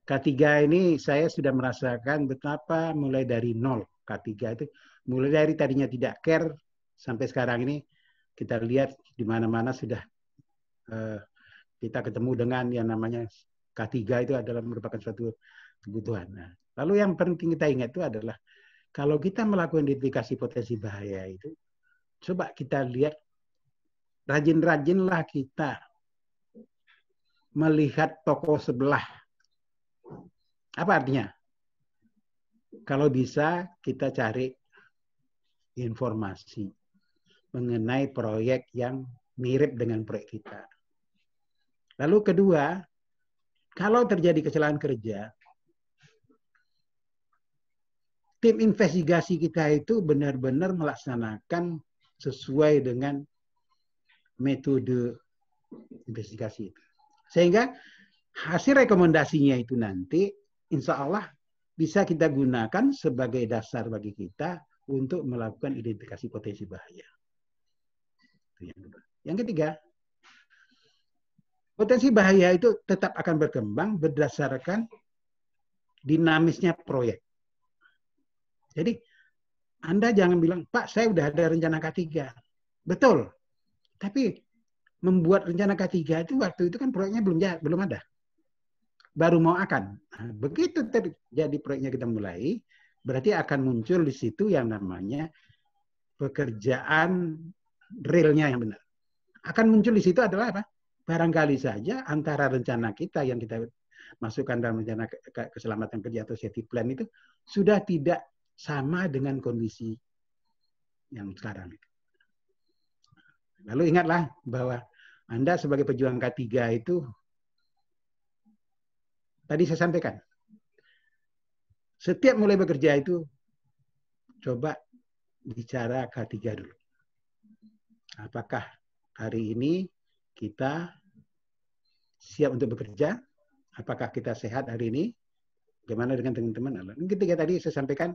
K3 ini saya sudah merasakan betapa mulai dari nol K3 itu, mulai dari tadinya tidak care sampai sekarang ini kita lihat di mana-mana sudah kita ketemu dengan yang namanya K3 itu adalah merupakan suatu kebutuhan. Nah, lalu yang penting kita ingat itu adalah kalau kita melakukan identifikasi potensi bahaya itu, coba kita lihat rajin-rajinlah kita melihat toko sebelah. Apa artinya? Kalau bisa kita cari informasi mengenai proyek yang mirip dengan proyek kita. Lalu kedua, kalau terjadi kecelakaan kerja, tim investigasi kita itu benar-benar melaksanakan sesuai dengan metode investigasi itu. Sehingga hasil rekomendasinya itu nanti insya Allah bisa kita gunakan sebagai dasar bagi kita untuk melakukan identifikasi potensi bahaya. Itu yang kedua. Yang ketiga, potensi bahaya itu tetap akan berkembang berdasarkan dinamisnya proyek. Jadi Anda jangan bilang, Pak, saya udah ada rencana K3. Betul. Tapi membuat rencana K3 itu waktu itu kan proyeknya belum ada. Baru mau akan. Nah, begitu terjadi proyeknya kita mulai, berarti akan muncul di situ yang namanya pekerjaan realnya yang benar. Akan muncul di situ adalah apa? Barangkali saja antara rencana kita yang kita masukkan dalam rencana keselamatan kerja atau safety plan itu sudah tidak sama dengan kondisi yang sekarang. Lalu ingatlah bahwa Anda sebagai pejuang K3 itu tadi saya sampaikan, setiap mulai bekerja itu coba bicara K3 dulu. Apakah hari ini kita siap untuk bekerja? Apakah kita sehat hari ini? Bagaimana dengan teman-teman? Ketika tadi saya sampaikan,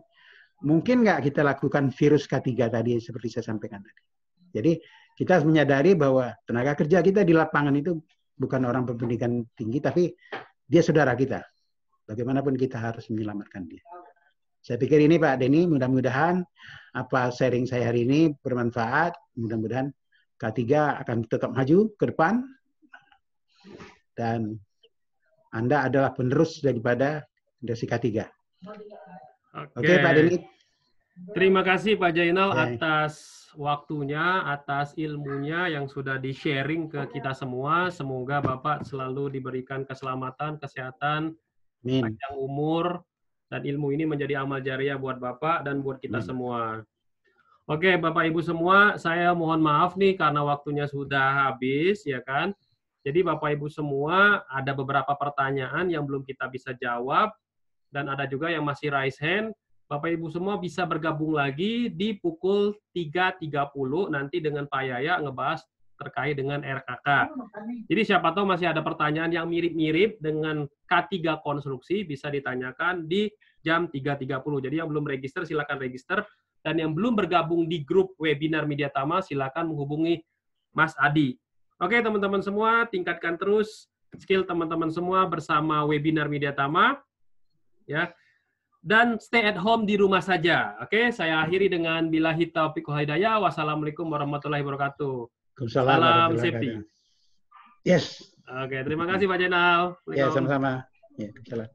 mungkin nggak kita lakukan virus K3 tadi seperti saya sampaikan tadi. Jadi kita harus menyadari bahwa tenaga kerja kita di lapangan itu bukan orang berpendidikan tinggi, tapi dia saudara kita. Bagaimanapun kita harus menyelamatkan dia. Saya pikir ini Pak Denny, mudah-mudahan apa sharing saya hari ini bermanfaat. Mudah-mudahan K3 akan tetap maju ke depan. Dan Anda adalah penerus daripada generasi K3. Oke Pak Denny. Terima kasih Pak Jainal atas waktunya, atas ilmunya yang sudah di-sharing ke kita semua. Semoga Bapak selalu diberikan keselamatan, kesehatan, panjang umur, dan ilmu ini menjadi amal jariah buat Bapak dan buat kita semua. Oke, Bapak Ibu semua, saya mohon maaf nih karena waktunya sudah habis, ya kan? Jadi Bapak Ibu semua, ada beberapa pertanyaan yang belum kita bisa jawab, dan ada juga yang masih raise hand. Bapak Ibu semua bisa bergabung lagi di pukul 3.30 nanti dengan Pak Yaya ngebahas terkait dengan RKK. Jadi siapa tahu masih ada pertanyaan yang mirip-mirip dengan K3 konstruksi bisa ditanyakan di jam 3.30. Jadi yang belum register silakan register, dan yang belum bergabung di grup webinar Mediatama silakan menghubungi Mas Adi. Oke teman-teman semua, tingkatkan terus skill teman-teman semua bersama webinar Mediatama. Ya. Dan stay at home di rumah saja. Oke, saya akhiri dengan billahi taufiq wal hidayah. Wassalamualaikum warahmatullahi wabarakatuh. Salam safety. Yes. Oke, terima kasih Pak Jainal. Ya, sama-sama. Ya, salam.